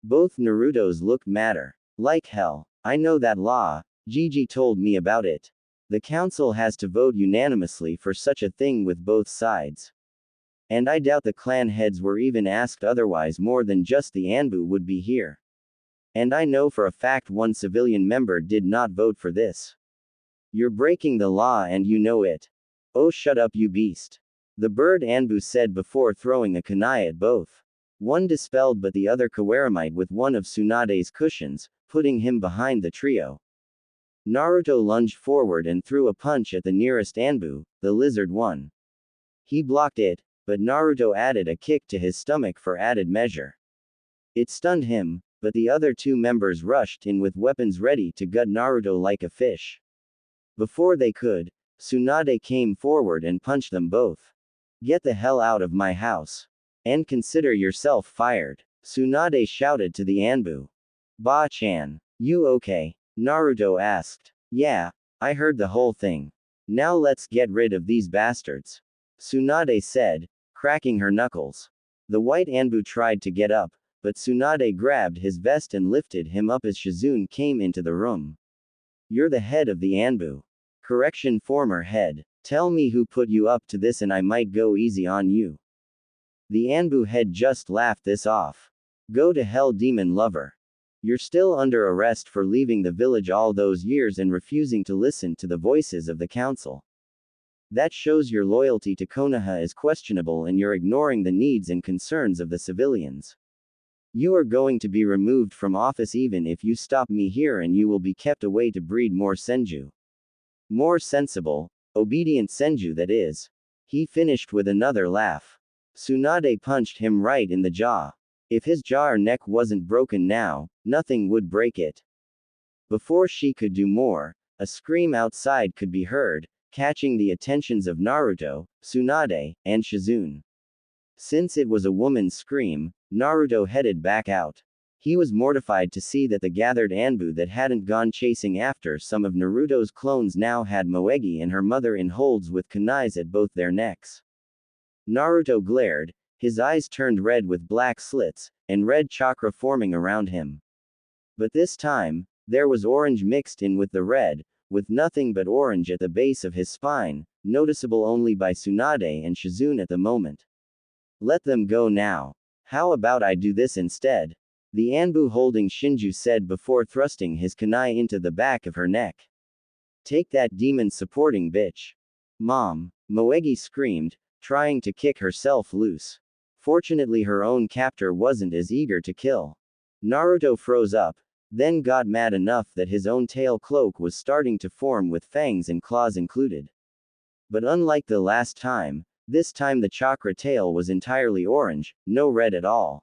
Speaker 1: Both Narutos looked madder. Like hell. I know that law, Gigi told me about it. The council has to vote unanimously for such a thing with both sides. And I doubt the clan heads were even asked, otherwise more than just the Anbu would be here. And I know for a fact one civilian member did not vote for this. You're breaking the law and you know it. Oh, shut up, you beast. The bird Anbu said before throwing a kunai at both. One dispelled but the other Kawaramite with one of Tsunade's cushions, putting him behind the trio. Naruto lunged forward and threw a punch at the nearest Anbu, the lizard one. He blocked it, but Naruto added a kick to his stomach for added measure. It stunned him, but the other 2 members rushed in with weapons ready to gut Naruto like a fish. Before they could, Tsunade came forward and punched them both. Get the hell out of my house. And consider yourself fired, Tsunade shouted to the Anbu. Ba-chan, you okay? Naruto asked. Yeah, I heard the whole thing. Now let's get rid of these bastards. Tsunade said, cracking her knuckles. The white Anbu tried to get up, but Tsunade grabbed his vest and lifted him up as Shizune came into the room. You're the head of the Anbu. Correction, former head. Tell me who put you up to this and I might go easy on you. The Anbu head just laughed this off. Go to hell, demon lover. You're still under arrest for leaving the village all those years and refusing to listen to the voices of the council. That shows your loyalty to Konoha is questionable and you're ignoring the needs and concerns of the civilians. You are going to be removed from office even if you stop me here, and you will be kept away to breed more senju. More sensible, obedient senju, that is. He finished with another laugh. Tsunade punched him right in the jaw. If his jaw or neck wasn't broken now, nothing would break it. Before she could do more, a scream outside could be heard, catching the attentions of Naruto, Tsunade, and Shizune. Since it was a woman's scream, Naruto headed back out. He was mortified to see that the gathered Anbu that hadn't gone chasing after some of Naruto's clones now had Moegi and her mother in holds with kunais at both their necks. Naruto glared, his eyes turned red with black slits, and red chakra forming around him. But this time, there was orange mixed in with the red, with nothing but orange at the base of his spine, noticeable only by Tsunade and Shizune at the moment. Let them go now. How about I do this instead? The Anbu holding Shinju said before thrusting his kunai into the back of her neck. Take that, demon supporting bitch. Mom, Moegi screamed, trying to kick herself loose. Fortunately her own captor wasn't as eager to kill. Naruto froze up, then got mad enough that his own tail cloak was starting to form with fangs and claws included. But unlike the last time, this time the chakra tail was entirely orange, no red at all.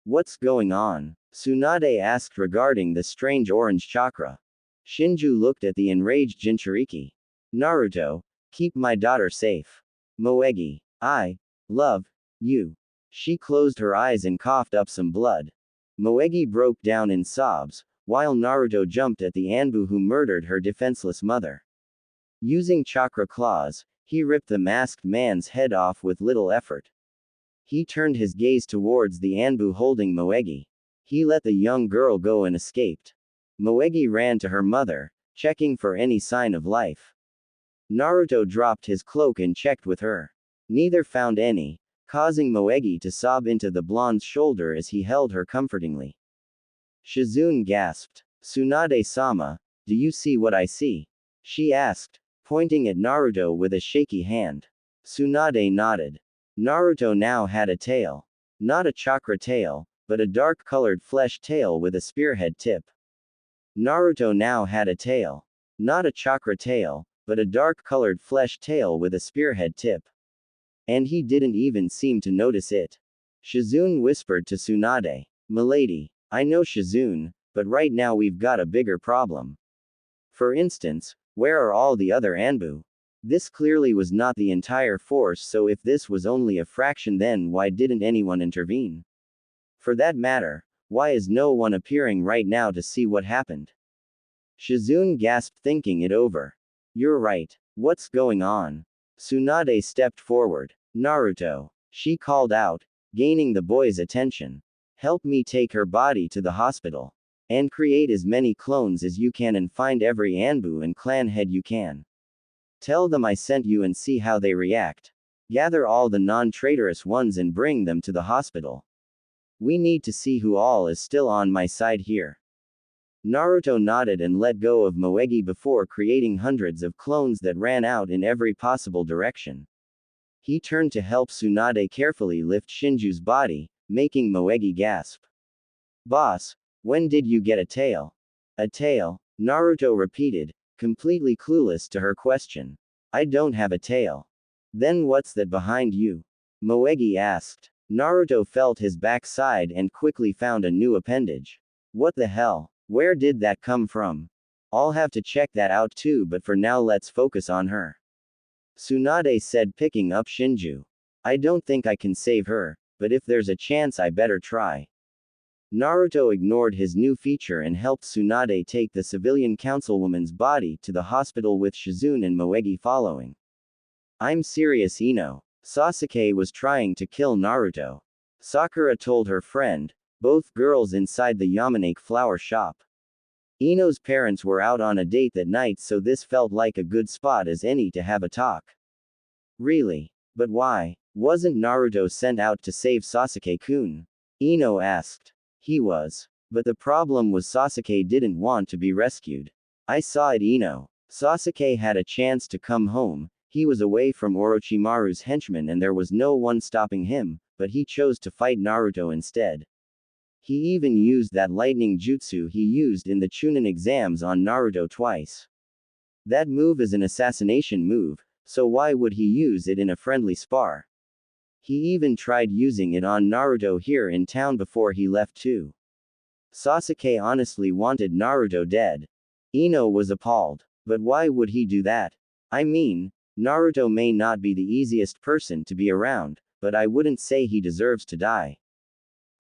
Speaker 1: What's going on? Tsunade asked regarding the strange orange chakra. Shinju looked at the enraged Jinchuriki. Naruto, keep my daughter safe. Moegi, I love you. She closed her eyes and coughed up some blood. Moegi broke down in sobs, while Naruto jumped at the Anbu who murdered her defenseless mother. Using chakra claws, He ripped the masked man's head off with little effort. He turned his gaze towards the Anbu holding Moegi. He let the young girl go and escaped. Moegi ran to her mother, checking for any sign of life. Naruto dropped his cloak and checked with her. Neither found any, causing Moegi to sob into the blonde's shoulder as he held her comfortingly. Shizune gasped. Tsunade-sama, do you see what I see? She asked, pointing at Naruto with a shaky hand. Tsunade nodded. Naruto now had a tail. Not a chakra tail, but a dark-colored flesh tail with a spearhead tip. Naruto now had a tail. Not a chakra tail, but a dark-colored flesh tail with a spearhead tip. And he didn't even seem to notice it. Shizune whispered to Tsunade. Milady, I know Shizune, but right now we've got a bigger problem. For instance, where are all the other Anbu? This clearly was not the entire force, so if this was only a fraction, then why didn't anyone intervene? For that matter, why is no one appearing right now to see what happened? Shizune gasped, thinking it over. You're right. What's going on? Tsunade stepped forward. Naruto, she called out, gaining the boy's attention. Help me take her body to the hospital. And create as many clones as you can and find every Anbu and clan head you can. Tell them I sent you and see how they react. Gather all the non-traitorous ones and bring them to the hospital. We need to see who all is still on my side here. Naruto nodded and let go of Moegi before creating hundreds of clones that ran out in every possible direction. He turned to help Tsunade carefully lift Shinju's body, making Moegi gasp. Boss, when did you get a tail? A tail? Naruto repeated, completely clueless to her question. I don't have a tail. Then what's that behind you? Moegi asked. Naruto felt his backside and quickly found a new appendage. What the hell? Where did that come from? I'll have to check that out too, but for now let's focus on her. Tsunade said, picking up Shinju. I don't think I can save her, but if there's a chance I better try. Naruto ignored his new feature and helped Tsunade take the civilian councilwoman's body to the hospital with Shizune and Moegi following. I'm serious, Ino. Sasuke was trying to kill Naruto. Sakura told her friend, both girls inside the Yamanake flower shop. Ino's parents were out on a date that night, so this felt like a good spot as any to have a talk. Really? But why? Wasn't Naruto sent out to save Sasuke-kun? Ino asked. He was. But the problem was Sasuke didn't want to be rescued. I saw it, Ino. Sasuke had a chance to come home. He was away from Orochimaru's henchmen and there was no one stopping him, but he chose to fight Naruto instead. He even used that lightning jutsu he used in the Chunin exams on Naruto twice. That move is an assassination move, so why would he use it in a friendly spar? He even tried using it on Naruto here in town before he left too. Sasuke honestly wanted Naruto dead. Ino was appalled. But why would he do that? I mean, Naruto may not be the easiest person to be around, but I wouldn't say he deserves to die.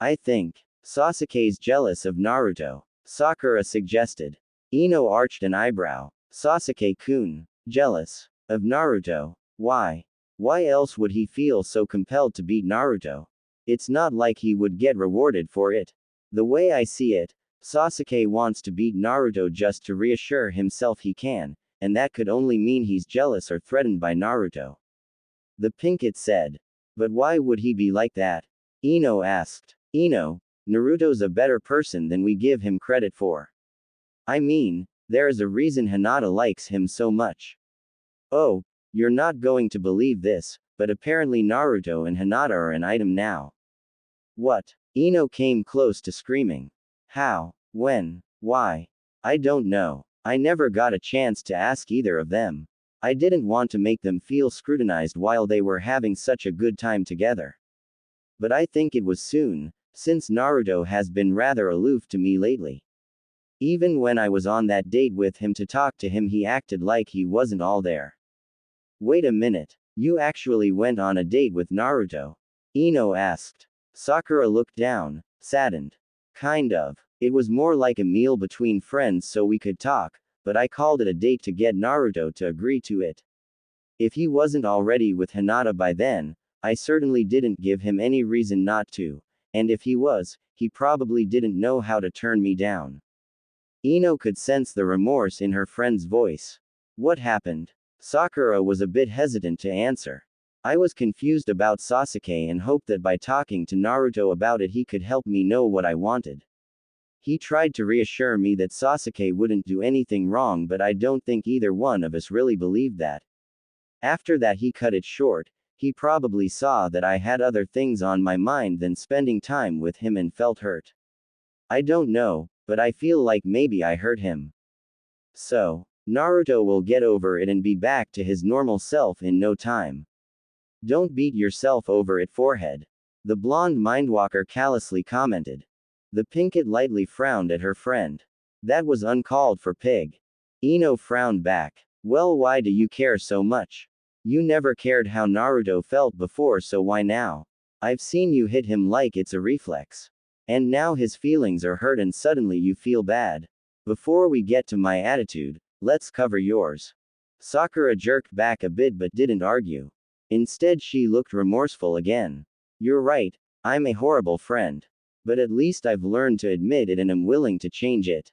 Speaker 1: I think Sasuke's jealous of Naruto, Sakura suggested. Ino arched an eyebrow. Sasuke-kun, jealous of Naruto? Why? Why else would he feel so compelled to beat Naruto? It's not like he would get rewarded for it. The way I see it, Sasuke wants to beat Naruto just to reassure himself he can, and that could only mean he's jealous or threatened by Naruto. The Pinkett said. But why would he be like that? Ino asked. Ino, Naruto's a better person than we give him credit for. I mean, there is a reason Hinata likes him so much. Oh, you're not going to believe this, but apparently Naruto and Hinata are an item now. What? Ino came close to screaming. How? When? Why? I don't know. I never got a chance to ask either of them. I didn't want to make them feel scrutinized while they were having such a good time together. But I think it was soon, since Naruto has been rather aloof to me lately. Even when I was on that date with him to talk to him, he acted like he wasn't all there. Wait a minute. You actually went on a date with Naruto? Ino asked. Sakura looked down, saddened. Kind of. It was more like a meal between friends so we could talk, but I called it a date to get Naruto to agree to it. If he wasn't already with Hinata by then, I certainly didn't give him any reason not to, and if he was, he probably didn't know how to turn me down. Ino could sense the remorse in her friend's voice. What happened? Sakura was a bit hesitant to answer. I was confused about Sasuke and hoped that by talking to Naruto about it he could help me know what I wanted. He tried to reassure me that Sasuke wouldn't do anything wrong, but I don't think either one of us really believed that. After that he cut it short. He probably saw that I had other things on my mind than spending time with him and felt hurt. I don't know, but I feel like maybe I hurt him. So, Naruto will get over it and be back to his normal self in no time. Don't beat yourself over it, forehead. The blonde mindwalker callously commented. The pinkett lightly frowned at her friend. That was uncalled for, pig. Ino frowned back. Well, why do you care so much? You never cared how Naruto felt before, so why now? I've seen you hit him like it's a reflex. And now his feelings are hurt and suddenly you feel bad. Before we get to my attitude, let's cover yours. Sakura jerked back a bit but didn't argue. Instead she looked remorseful again. You're right, I'm a horrible friend. But at least I've learned to admit it and am willing to change it.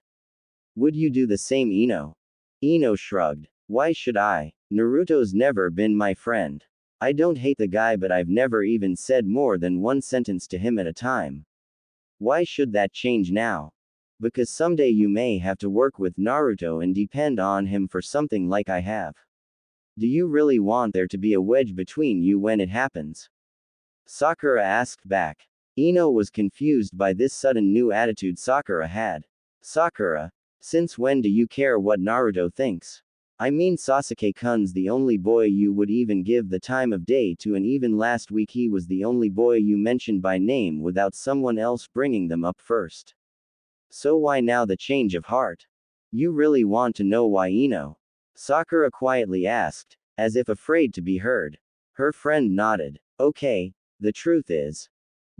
Speaker 1: Would you do the same, Ino? Ino shrugged. Why should I? Naruto's never been my friend. I don't hate the guy, but I've never even said more than one sentence to him at a time. Why should that change now? Because someday you may have to work with Naruto and depend on him for something like I have. Do you really want there to be a wedge between you when it happens? Sakura asked back. Ino was confused by this sudden new attitude Sakura had. Sakura, since when do you care what Naruto thinks? I mean, Sasuke-kun's the only boy you would even give the time of day to, and even last week he was the only boy you mentioned by name without someone else bringing them up first. So why now the change of heart? You really want to know why, Ino? Sakura quietly asked, as if afraid to be heard. Her friend nodded. Okay, the truth is.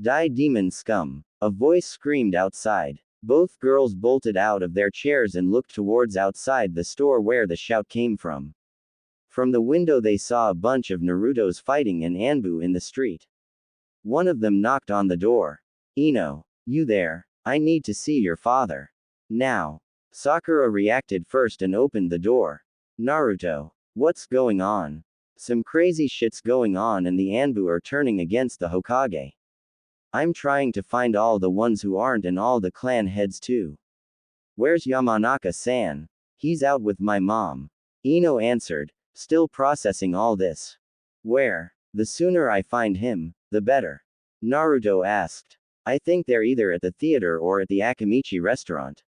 Speaker 1: Die demon scum. A voice screamed outside. Both girls bolted out of their chairs and looked towards outside the store where the shout came from. From the window they saw a bunch of Narutos fighting an Anbu in the street. One of them knocked on the door. Ino, you there? I need to see your father. Now. Sakura reacted first and opened the door. Naruto, what's going on? Some crazy shit's going on and the Anbu are turning against the Hokage. I'm trying to find all the ones who aren't and all the clan heads too. Where's Yamanaka-san? He's out with my mom. Ino answered, still processing all this. Where? The sooner I find him, the better. Naruto asked. I think they're either at the theater or at the Akamichi restaurant.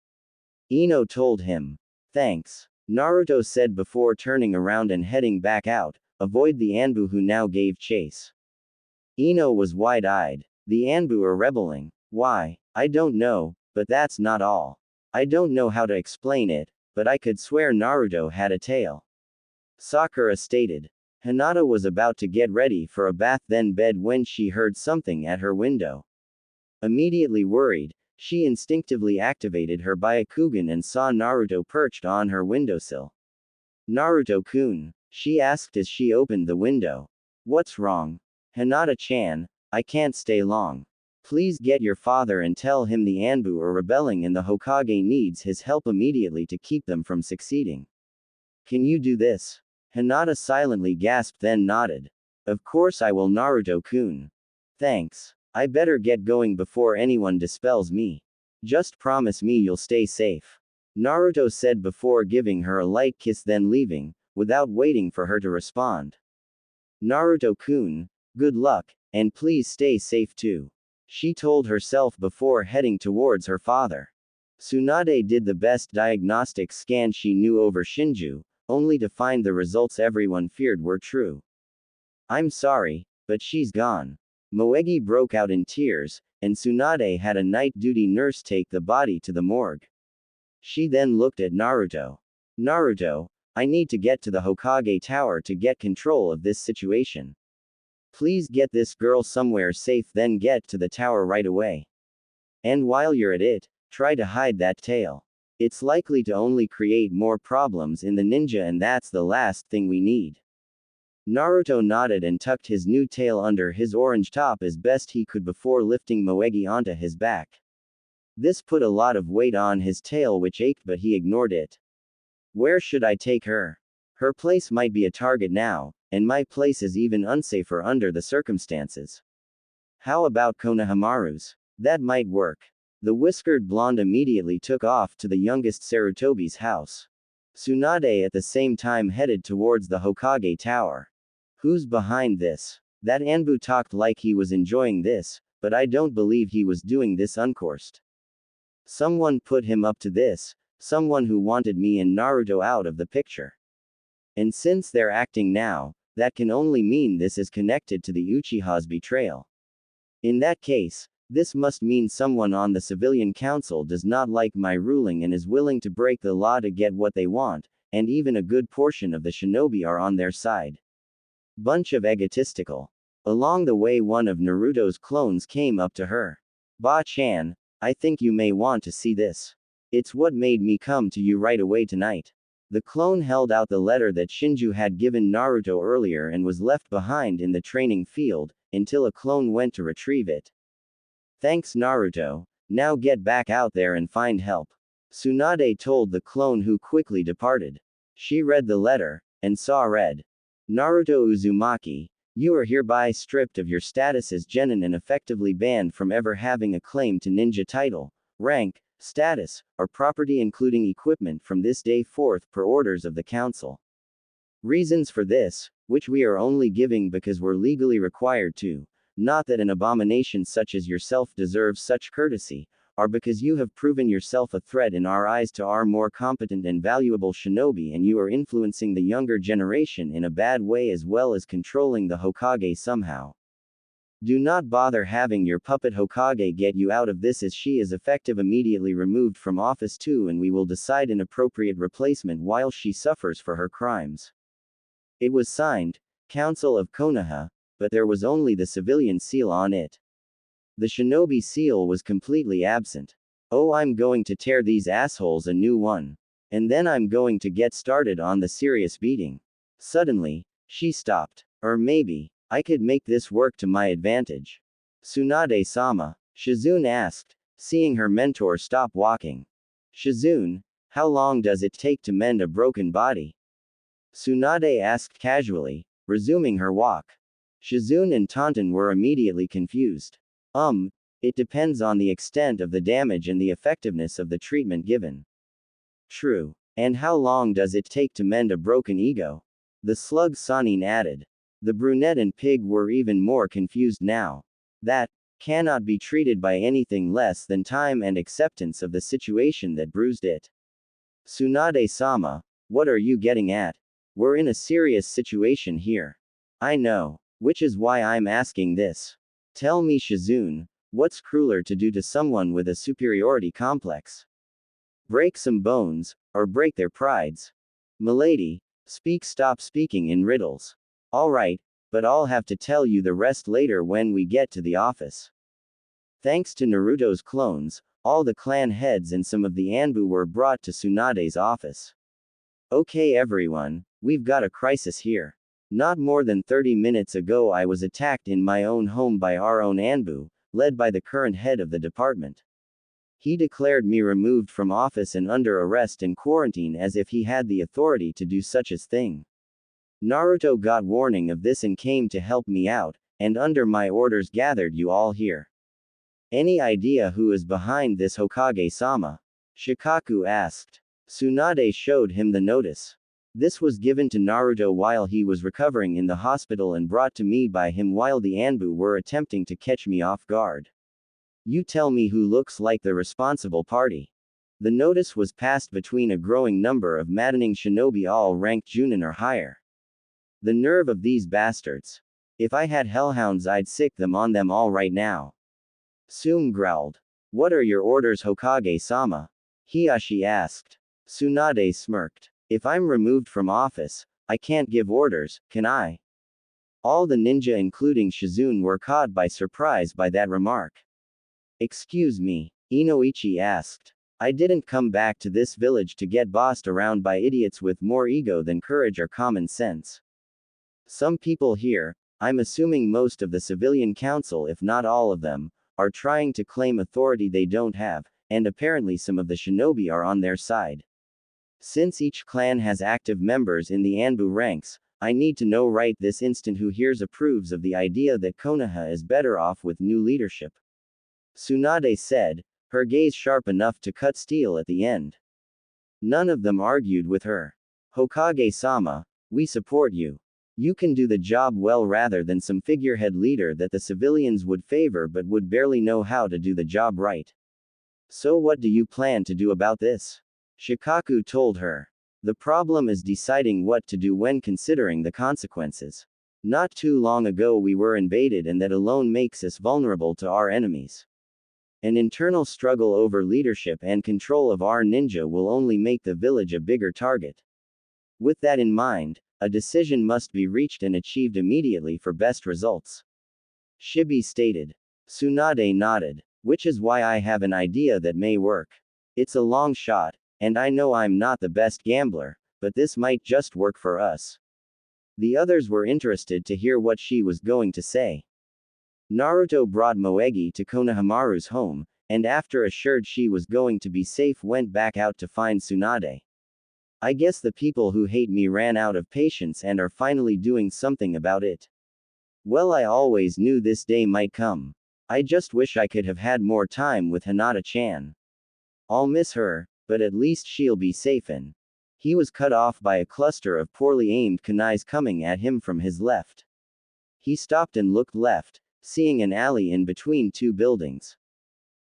Speaker 1: Ino told him. Thanks. Naruto said before turning around and heading back out. Avoid the Anbu who now gave chase. Ino was wide-eyed. The Anbu are rebelling. Why? I don't know, but that's not all. I don't know how to explain it, but I could swear Naruto had a tail. Sakura stated. Hinata was about to get ready for a bath then bed when she heard something at her window. Immediately worried, she instinctively activated her Byakugan and saw Naruto perched on her windowsill. Naruto-kun, she asked as she opened the window. What's wrong? Hinata-chan, I can't stay long. Please get your father and tell him the Anbu are rebelling and the Hokage needs his help immediately to keep them from succeeding. Can you do this? Hinata silently gasped then nodded. Of course I will, Naruto-kun. Thanks. I better get going before anyone dispels me. Just promise me you'll stay safe. Naruto said before giving her a light kiss then leaving, without waiting for her to respond. Naruto-kun, good luck, and please stay safe too. She told herself before heading towards her father. Sunade did the best diagnostic scan she knew over Shinju, only to find the results everyone feared were true. I'm sorry, but she's gone. Moegi broke out in tears, and Sunade had a night-duty nurse take the body to the morgue. She then looked at Naruto. Naruto, I need to get to the Hokage Tower to get control of this situation. Please get this girl somewhere safe then get to the tower right away. And while you're at it, try to hide that tail. It's likely to only create more problems in the ninja and that's the last thing we need. Naruto nodded and tucked his new tail under his orange top as best he could before lifting Moegi onto his back. This put a lot of weight on his tail, which ached, but he ignored it. Where should I take her? Her place might be a target now, and my place is even unsafer under the circumstances. How about Konohamaru's? That might work. The whiskered blonde immediately took off to the youngest Sarutobi's house. Sunade at the same time headed towards the Hokage Tower. Who's behind this? That Anbu talked like he was enjoying this, but I don't believe he was doing this uncourse. Someone put him up to this, someone who wanted me and Naruto out of the picture. And since they're acting now, that can only mean this is connected to the Uchiha's betrayal. In that case, this must mean someone on the civilian council does not like my ruling and is willing to break the law to get what they want, and even a good portion of the shinobi are on their side. Bunch of egotistical. Along the way, one of Naruto's clones came up to her. Ba-chan, I think you may want to see this. It's what made me come to you right away tonight. The clone held out the letter that Shinju had given Naruto earlier and was left behind in the training field, until a clone went to retrieve it. Thanks Naruto, now get back out there and find help. Sunade told the clone, who quickly departed. She read the letter, and saw read. Naruto Uzumaki, you are hereby stripped of your status as genin and effectively banned from ever having a claim to ninja title, rank, status, or property including equipment from this day forth per orders of the council. Reasons for this, which we are only giving because we're legally required to, not that an abomination such as yourself deserves such courtesy, are because you have proven yourself a threat in our eyes to our more competent and valuable shinobi, and you are influencing the younger generation in a bad way as well as controlling the Hokage somehow. Do not bother having your puppet Hokage get you out of this, as she is effective immediately removed from office too, and we will decide an appropriate replacement while she suffers for her crimes. It was signed, Council of Konoha, but there was only the civilian seal on it. The shinobi seal was completely absent. Oh, I'm going to tear these assholes a new one. And then I'm going to get started on the serious beating. Suddenly, she stopped. Or maybe, I could make this work to my advantage. Tsunade-sama, Shizune asked, seeing her mentor stop walking. Shizune, how long does it take to mend a broken body? Tsunade asked casually, resuming her walk. Shizune and Taunton were immediately confused. It depends on the extent of the damage and the effectiveness of the treatment given. True. And how long does it take to mend a broken ego? The slug Sanin added. The brunette and Pig were even more confused now. That cannot be treated by anything less than time and acceptance of the situation that bruised it. Tsunade-sama, what are you getting at? We're in a serious situation here. I know, which is why I'm asking this. Tell me, Shizune, what's crueler to do to someone with a superiority complex? Break some bones, or break their prides? Milady, stop speaking in riddles. Alright, but I'll have to tell you the rest later when we get to the office. Thanks to Naruto's clones, all the clan heads and some of the Anbu were brought to Tsunade's office. Okay everyone, we've got a crisis here. Not more than 30 minutes ago I was attacked in my own home by our own Anbu, led by the current head of the department. He declared me removed from office and under arrest and quarantine as if he had the authority to do such a thing. Naruto got warning of this and came to help me out, and under my orders gathered you all here. Any idea who is behind this, Hokage-sama? Shikaku asked. Tsunade showed him the notice. This was given to Naruto while he was recovering in the hospital and brought to me by him while the Anbu were attempting to catch me off guard. You tell me who looks like the responsible party. The notice was passed between a growing number of maddening shinobi all ranked Junin or higher. The nerve of these bastards. If I had hellhounds I'd sick them on them all right now. Sum growled. What are your orders, Hokage-sama? Hiyashi asked. Tsunade smirked. If I'm removed from office, I can't give orders, can I? All the ninja including Shizune were caught by surprise by that remark. Excuse me, Inoichi asked. I didn't come back to this village to get bossed around by idiots with more ego than courage or common sense. Some people here, I'm assuming most of the civilian council, if not all of them, are trying to claim authority they don't have, and apparently some of the shinobi are on their side. Since each clan has active members in the Anbu ranks, I need to know right this instant who here approves of the idea that Konoha is better off with new leadership. Sunade said, her gaze sharp enough to cut steel at the end. None of them argued with her. Hokage-sama, we support you. You can do the job well rather than some figurehead leader that the civilians would favor but would barely know how to do the job right. So what do you plan to do about this? Shikaku told her. The problem is deciding what to do when considering the consequences. Not too long ago we were invaded and that alone makes us vulnerable to our enemies. An internal struggle over leadership and control of our ninja will only make the village a bigger target. With that in mind, a decision must be reached and achieved immediately for best results. Shibi stated. Sunade nodded. Which is why I have an idea that may work. It's a long shot, and I know I'm not the best gambler, but this might just work for us. The others were interested to hear what she was going to say. Naruto brought Moegi to Konohamaru's home, and after assured she was going to be safe went back out to find Sunade. I guess the people who hate me ran out of patience and are finally doing something about it. Well, I always knew this day might come. I just wish I could have had more time with Hinata-chan. I'll miss her, but at least she'll be safe and. He was cut off by a cluster of poorly aimed kunais coming at him from his left. He stopped and looked left, seeing an alley in between two buildings.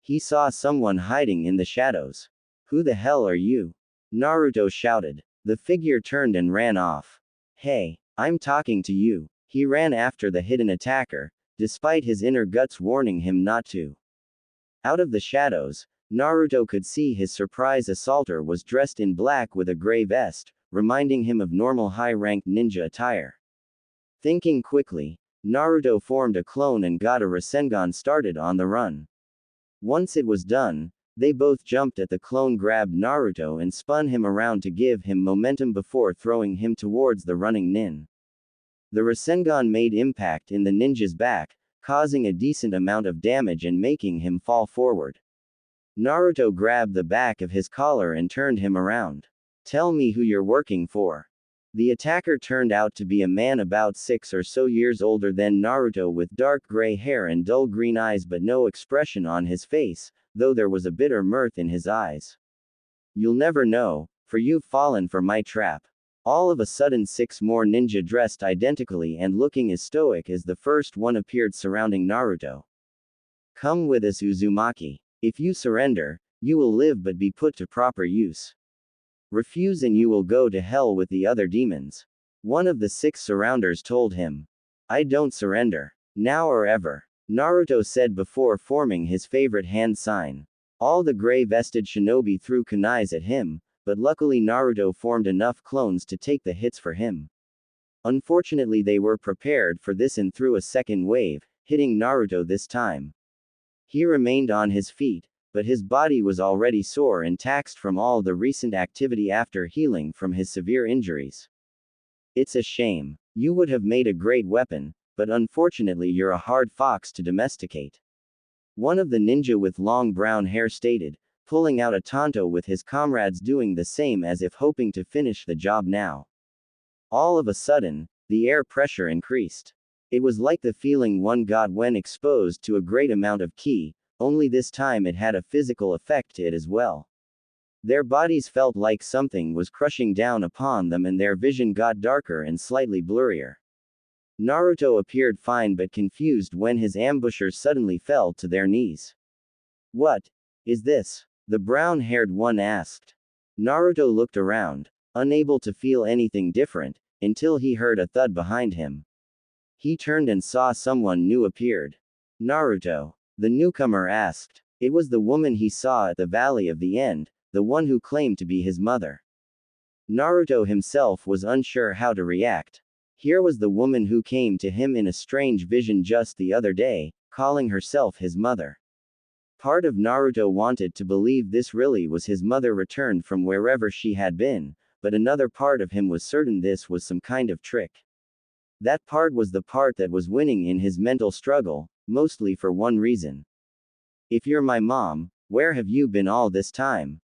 Speaker 1: He saw someone hiding in the shadows. Who the hell are you? Naruto shouted. The figure turned and ran off. Hey, I'm talking to you. He ran after the hidden attacker, despite his inner guts warning him not to. Out of the shadows, Naruto could see his surprise assaulter was dressed in black with a gray vest, reminding him of normal high-ranked ninja attire. Thinking quickly, Naruto formed a clone and got a Rasengan started on the run. Once it was done, they both jumped at the clone, grabbed Naruto and spun him around to give him momentum before throwing him towards the running nin. The Rasengan made impact in the ninja's back, causing a decent amount of damage and making him fall forward. Naruto grabbed the back of his collar and turned him around. Tell me who you're working for. The attacker turned out to be a man about 6 or so years older than Naruto with dark gray hair and dull green eyes but no expression on his face, though there was a bitter mirth in his eyes. You'll never know, for you've fallen for my trap. All of a sudden 6 more ninja dressed identically and looking as stoic as the first one appeared surrounding Naruto. Come with us, Uzumaki. If you surrender, you will live but be put to proper use. Refuse and you will go to hell with the other demons. One of the 6 surrounders told him. I don't surrender. Now or ever. Naruto said before forming his favorite hand sign. All the gray-vested shinobi threw kunais at him, but luckily Naruto formed enough clones to take the hits for him. Unfortunately they were prepared for this and threw a second wave, hitting Naruto this time. He remained on his feet, but his body was already sore and taxed from all the recent activity after healing from his severe injuries. It's a shame. You would have made a great weapon, but unfortunately you're a hard fox to domesticate. One of the ninja with long brown hair stated, pulling out a tanto with his comrades doing the same as if hoping to finish the job now. All of a sudden, the air pressure increased. It was like the feeling one got when exposed to a great amount of ki, only this time it had a physical effect to it as well. Their bodies felt like something was crushing down upon them and their vision got darker and slightly blurrier. Naruto appeared fine but confused when his ambushers suddenly fell to their knees. What is this? The brown-haired one asked. Naruto looked around, unable to feel anything different, until he heard a thud behind him. He turned and saw someone new appeared. Naruto. The newcomer asked. It was the woman he saw at the Valley of the End, the one who claimed to be his mother. Naruto himself was unsure how to react. Here was the woman who came to him in a strange vision just the other day, calling herself his mother. Part of Naruto wanted to believe this really was his mother returned from wherever she had been, but another part of him was certain this was some kind of trick. That part was the part that was winning in his mental struggle, mostly for one reason. If you're my mom, where have you been all this time?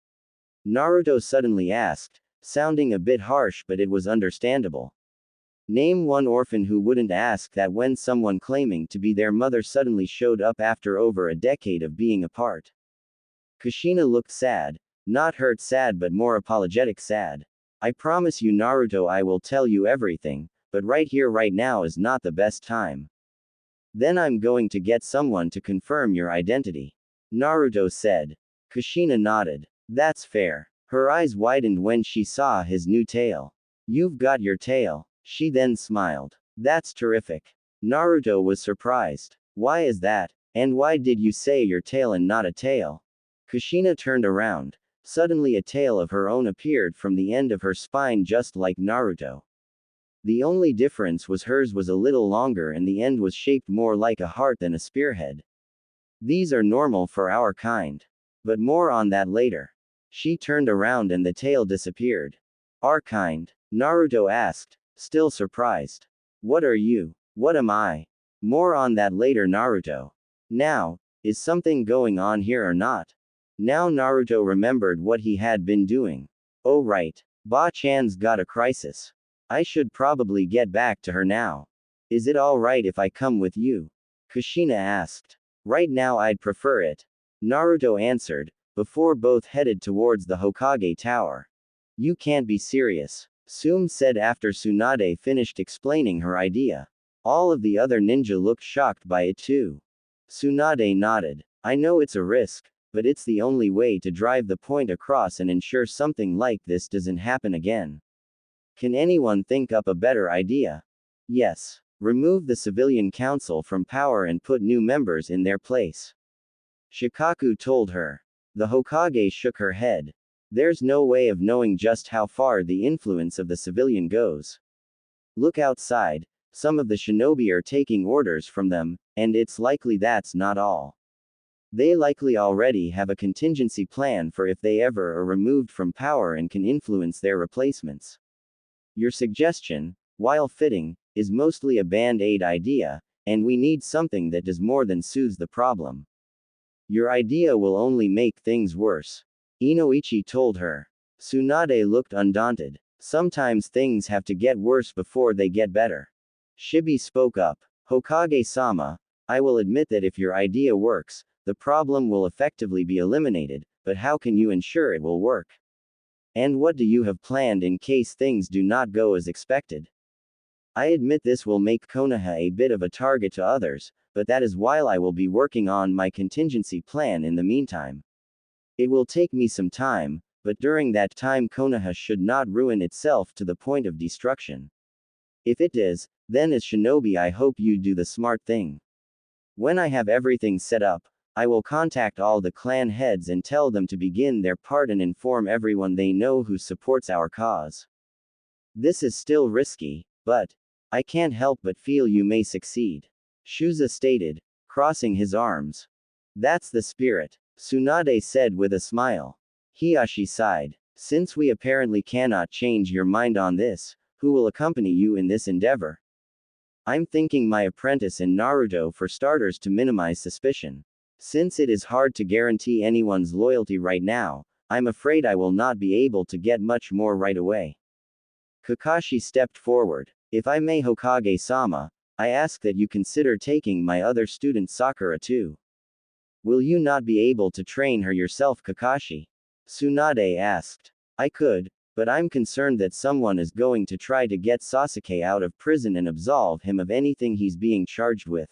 Speaker 1: Naruto suddenly asked, sounding a bit harsh, but it was understandable. Name one orphan who wouldn't ask that when someone claiming to be their mother suddenly showed up after over a decade of being apart. Kushina looked sad, not hurt sad but more apologetic sad. I promise you Naruto, I will tell you everything, but right here right now is not the best time. Then I'm going to get someone to confirm your identity. Naruto said. Kushina nodded. That's fair. Her eyes widened when she saw his new tail. You've got your tail. She then smiled. That's terrific. Naruto was surprised. Why is that? And why did you say your tail and not a tail? Kushina turned around. Suddenly a tail of her own appeared from the end of her spine just like Naruto. The only difference was hers was a little longer and the end was shaped more like a heart than a spearhead. These are normal for our kind. But more on that later. She turned around and the tail disappeared. Our kind? Naruto asked, still surprised. What are you? What am I? More on that later Naruto. Now, is something going on here or not? Now Naruto remembered what he had been doing. Oh right. Ba-chan's got a crisis. I should probably get back to her now. Is it alright if I come with you? Kushina asked. Right now I'd prefer it. Naruto answered, before both headed towards the Hokage Tower. You can't be serious. Sume said after Sunade finished explaining her idea. All of the other ninja looked shocked by it too. Sunade nodded. I know it's a risk, but it's the only way to drive the point across and ensure something like this doesn't happen again. Can anyone think up a better idea? Yes. Remove the civilian council from power and put new members in their place. Shikaku told her. The Hokage shook her head. There's no way of knowing just how far the influence of the civilian goes. Look outside, some of the shinobi are taking orders from them, and it's likely that's not all. They likely already have a contingency plan for if they ever are removed from power and can influence their replacements. Your suggestion, while fitting, is mostly a band-aid idea, and we need something that does more than soothes the problem. Your idea will only make things worse. Inoichi told her. Tsunade looked undaunted. Sometimes things have to get worse before they get better. Shibi spoke up. Hokage-sama, I will admit that if your idea works, the problem will effectively be eliminated, but how can you ensure it will work? And what do you have planned in case things do not go as expected? I admit this will make Konoha a bit of a target to others, but that is while I will be working on my contingency plan in the meantime. It will take me some time, but during that time Konoha should not ruin itself to the point of destruction. If it does, then as shinobi I hope you do the smart thing. When I have everything set up, I will contact all the clan heads and tell them to begin their part and inform everyone they know who supports our cause. This is still risky, but I can't help but feel you may succeed. Shuza stated, crossing his arms. That's the spirit, Tsunade said with a smile. Hiyashi sighed. Since we apparently cannot change your mind on this, who will accompany you in this endeavor? I'm thinking my apprentice and Naruto for starters to minimize suspicion. Since it is hard to guarantee anyone's loyalty right now, I'm afraid I will not be able to get much more right away. Kakashi stepped forward. If I may Hokage-sama, I ask that you consider taking my other student Sakura too. Will you not be able to train her yourself Kakashi? Tsunade asked. I could, but I'm concerned that someone is going to try to get Sasuke out of prison and absolve him of anything he's being charged with.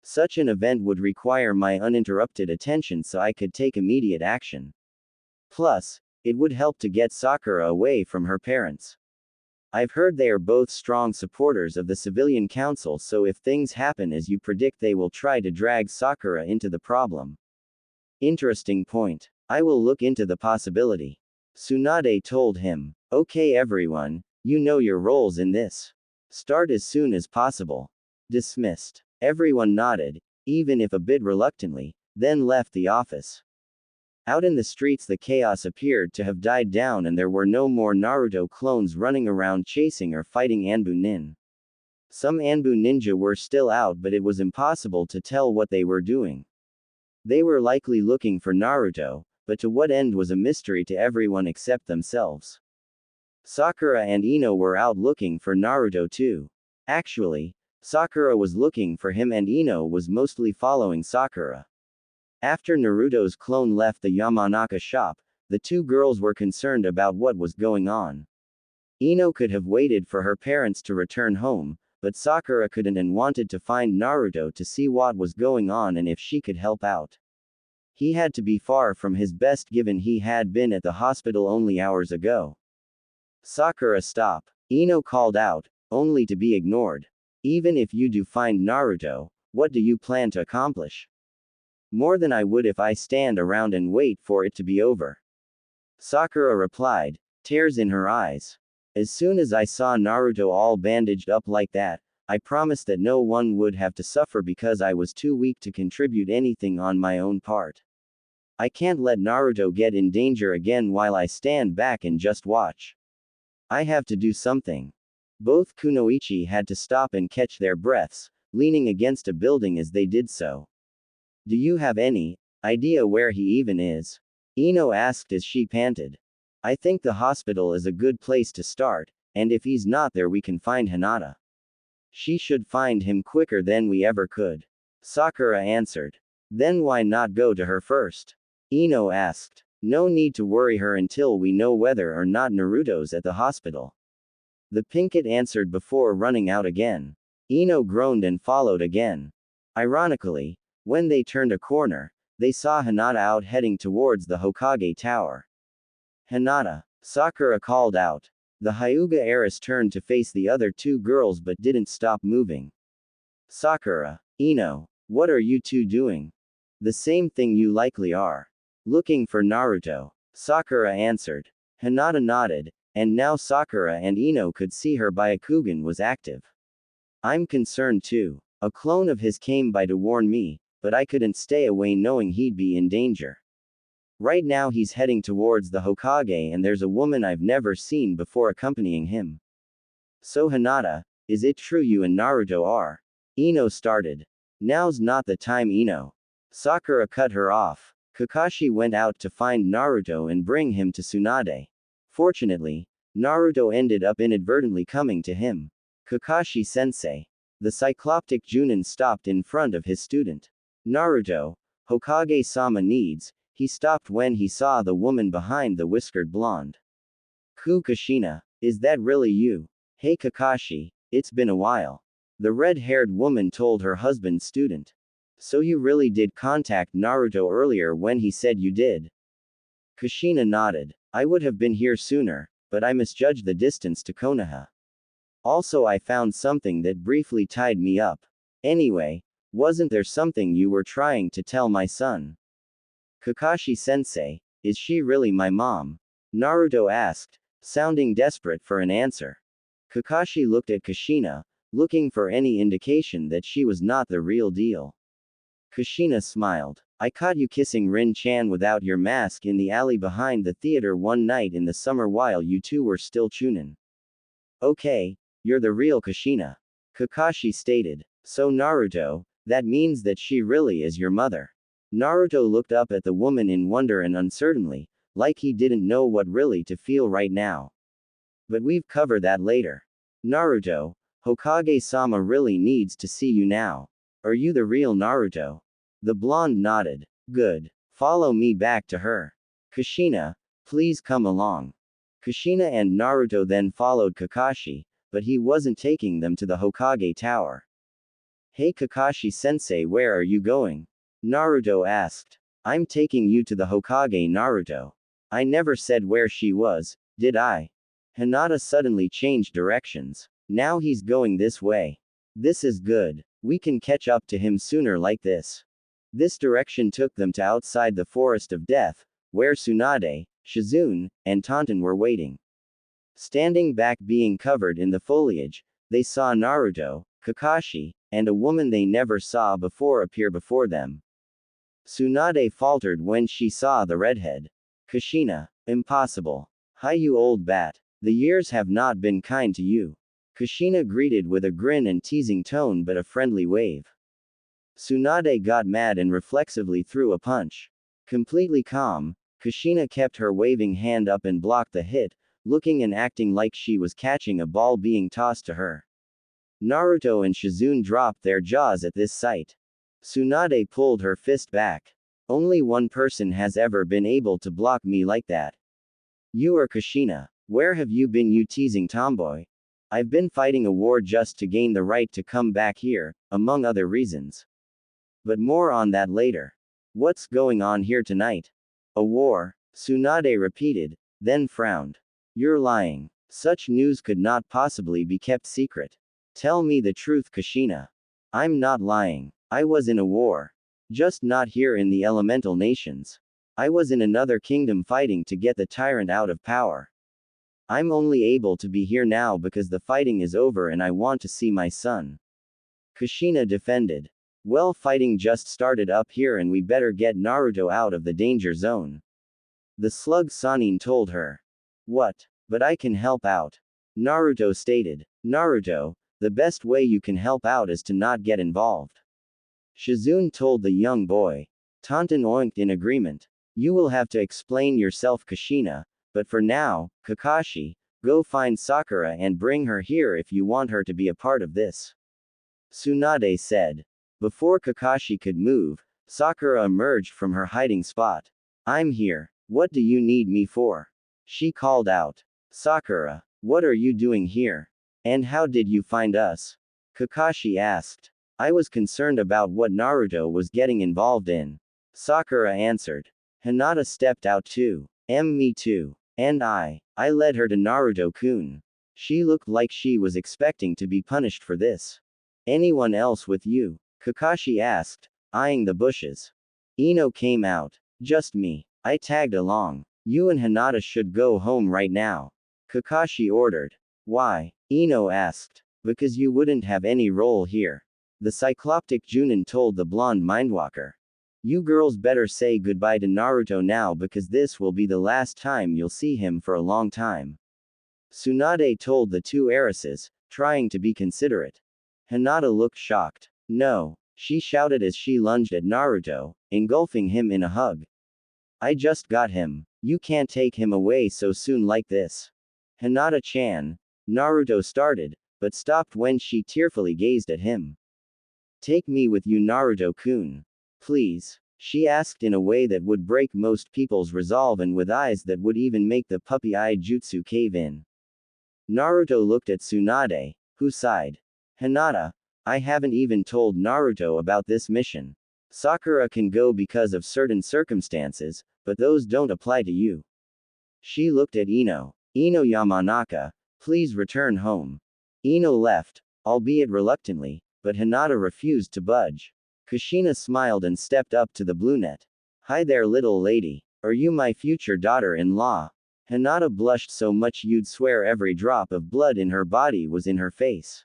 Speaker 1: Such an event would require my uninterrupted attention so I could take immediate action. Plus, it would help to get Sakura away from her parents. I've heard they are both strong supporters of the civilian council, so if things happen as you predict they will try to drag Sakura into the problem. Interesting point. I will look into the possibility. Tsunade told him. Okay everyone, you know your roles in this. Start as soon as possible. Dismissed. Everyone nodded, even if a bit reluctantly, then left the office. Out in the streets the chaos appeared to have died down and there were no more Naruto clones running around chasing or fighting Anbu Nin. Some Anbu ninja were still out, but it was impossible to tell what they were doing. They were likely looking for Naruto, but to what end was a mystery to everyone except themselves. Sakura and Ino were out looking for Naruto too. Actually, Sakura was looking for him and Ino was mostly following Sakura. After Naruto's clone left the Yamanaka shop, the two girls were concerned about what was going on. Ino could have waited for her parents to return home, but Sakura couldn't and wanted to find Naruto to see what was going on and if she could help out. He had to be far from his best given he had been at the hospital only hours ago. Sakura, stop. Ino called out, only to be ignored. Even if you do find Naruto, what do you plan to accomplish? More than I would if I stand around and wait for it to be over. Sakura replied, tears in her eyes. As soon as I saw Naruto all bandaged up like that, I promised that no one would have to suffer because I was too weak to contribute anything on my own part. I can't let Naruto get in danger again while I stand back and just watch. I have to do something. Both Kunoichi had to stop and catch their breaths, leaning against a building as they did so. Do you have any idea where he even is? Ino asked as she panted. I think the hospital is a good place to start, and if he's not there we can find Hinata. She should find him quicker than we ever could. Sakura answered. Then why not go to her first? Ino asked. No need to worry her until we know whether or not Naruto's at the hospital. The Pinkett answered before running out again. Ino groaned and followed again. Ironically, when they turned a corner, they saw Hinata out heading towards the Hokage Tower. Hinata, Sakura called out. The Hyuga heiress turned to face the other two girls but didn't stop moving. Sakura, Ino, what are you two doing? The same thing you likely are. Looking for Naruto. Sakura answered. Hinata nodded, and now Sakura and Ino could see her Byakugan was active. I'm concerned too. A clone of his came by to warn me, but I couldn't stay away knowing he'd be in danger. Right now he's heading towards the Hokage and there's a woman I've never seen before accompanying him. So Hinata, is it true you and Naruto are? Ino started. Now's not the time, Ino. Sakura cut her off. Kakashi went out to find Naruto and bring him to Sunade. Fortunately, Naruto ended up inadvertently coming to him. Kakashi-sensei. The cycloptic Junin stopped in front of his student. Naruto, Hokage-sama needs. He stopped when he saw the woman behind the whiskered blonde. Kushina, is that really you? Hey Kakashi, it's been a while. The red-haired woman told her husband's student. So you really did contact Naruto earlier when he said you did? Kushina nodded. I would have been here sooner, but I misjudged the distance to Konoha. Also I found something that briefly tied me up. Anyway, wasn't there something you were trying to tell my son? Kakashi-sensei, is she really my mom? Naruto asked, sounding desperate for an answer. Kakashi looked at Kushina, looking for any indication that she was not the real deal. Kushina smiled. I caught you kissing Rin-chan without your mask in the alley behind the theater one night in the summer while you two were still chunin. Okay, you're the real Kushina. Kakashi stated. So Naruto, that means that she really is your mother. Naruto looked up at the woman in wonder and uncertainly, like he didn't know what really to feel right now. But we've covered that later. Naruto, Hokage-sama really needs to see you now. Are you the real Naruto? The blonde nodded. Good. Follow me back to her. Kushina, please come along. Kushina and Naruto then followed Kakashi, but he wasn't taking them to the Hokage Tower. Hey Kakashi-sensei, where are you going? Naruto asked. I'm taking you to the Hokage, Naruto. I never said where she was, did I? Hinata suddenly changed directions. Now he's going this way. This is good. We can catch up to him sooner like this. This direction took them to outside the Forest of Death, where Sunade, Shizune, and Taunton were waiting. Standing back being covered in the foliage, they saw Naruto, Kakashi, and a woman they never saw before appear before them. Sunade faltered when she saw the redhead. Kushina, impossible. Hi you old bat. The years have not been kind to you. Kushina greeted with a grin and teasing tone but a friendly wave. Sunade got mad and reflexively threw a punch. Completely calm, Kushina kept her waving hand up and blocked the hit, looking and acting like she was catching a ball being tossed to her. Naruto and Shizune dropped their jaws at this sight. Sunade pulled her fist back. Only one person has ever been able to block me like that. You are Kushina. Where have you been, you teasing tomboy? I've been fighting a war just to gain the right to come back here, among other reasons. But more on that later. What's going on here tonight? A war? Sunade repeated, then frowned. You're lying. Such news could not possibly be kept secret. Tell me the truth, Kushina. I'm not lying. I was in a war. Just not here in the elemental nations. I was in another kingdom fighting to get the tyrant out of power. I'm only able to be here now because the fighting is over and I want to see my son. Kushina defended. Well, fighting just started up here and we better get Naruto out of the danger zone. The slug Sanin told her. What? But I can help out. Naruto stated. Naruto, the best way you can help out is to not get involved. Shizune told the young boy. Taunton oinked in agreement. You will have to explain yourself, Kushina, but for now, Kakashi, go find Sakura and bring her here if you want her to be a part of this. Sunade said. Before Kakashi could move, Sakura emerged from her hiding spot. I'm here. What do you need me for? She called out. Sakura, what are you doing here? And how did you find us? Kakashi asked. I was concerned about what Naruto was getting involved in. Sakura answered. Hinata stepped out too. Me too. And I led her to Naruto-kun. She looked like she was expecting to be punished for this. Anyone else with you? Kakashi asked, eyeing the bushes. Ino came out. Just me. I tagged along. You and Hinata should go home right now. Kakashi ordered. Why? Ino asked. Because you wouldn't have any role here. The cycloptic Junin told the blonde mindwalker. You girls better say goodbye to Naruto now because this will be the last time you'll see him for a long time. Sunade told the two heiresses, trying to be considerate. Hinata looked shocked. No, she shouted as she lunged at Naruto, engulfing him in a hug. I just got him. You can't take him away so soon like this. Hinata-chan. Naruto started, but stopped when she tearfully gazed at him. Take me with you, Naruto-kun. Please. She asked in a way that would break most people's resolve and with eyes that would even make the puppy-eye jutsu cave in. Naruto looked at Sunade, who sighed. Hinata, I haven't even told Naruto about this mission. Sakura can go because of certain circumstances, but those don't apply to you. She looked at Ino. Ino Yamanaka, please return home. Ino left, albeit reluctantly, but Hinata refused to budge. Kushina smiled and stepped up to the brunette. Hi there, little lady. Are you my future daughter-in-law? Hinata blushed so much you'd swear every drop of blood in her body was in her face.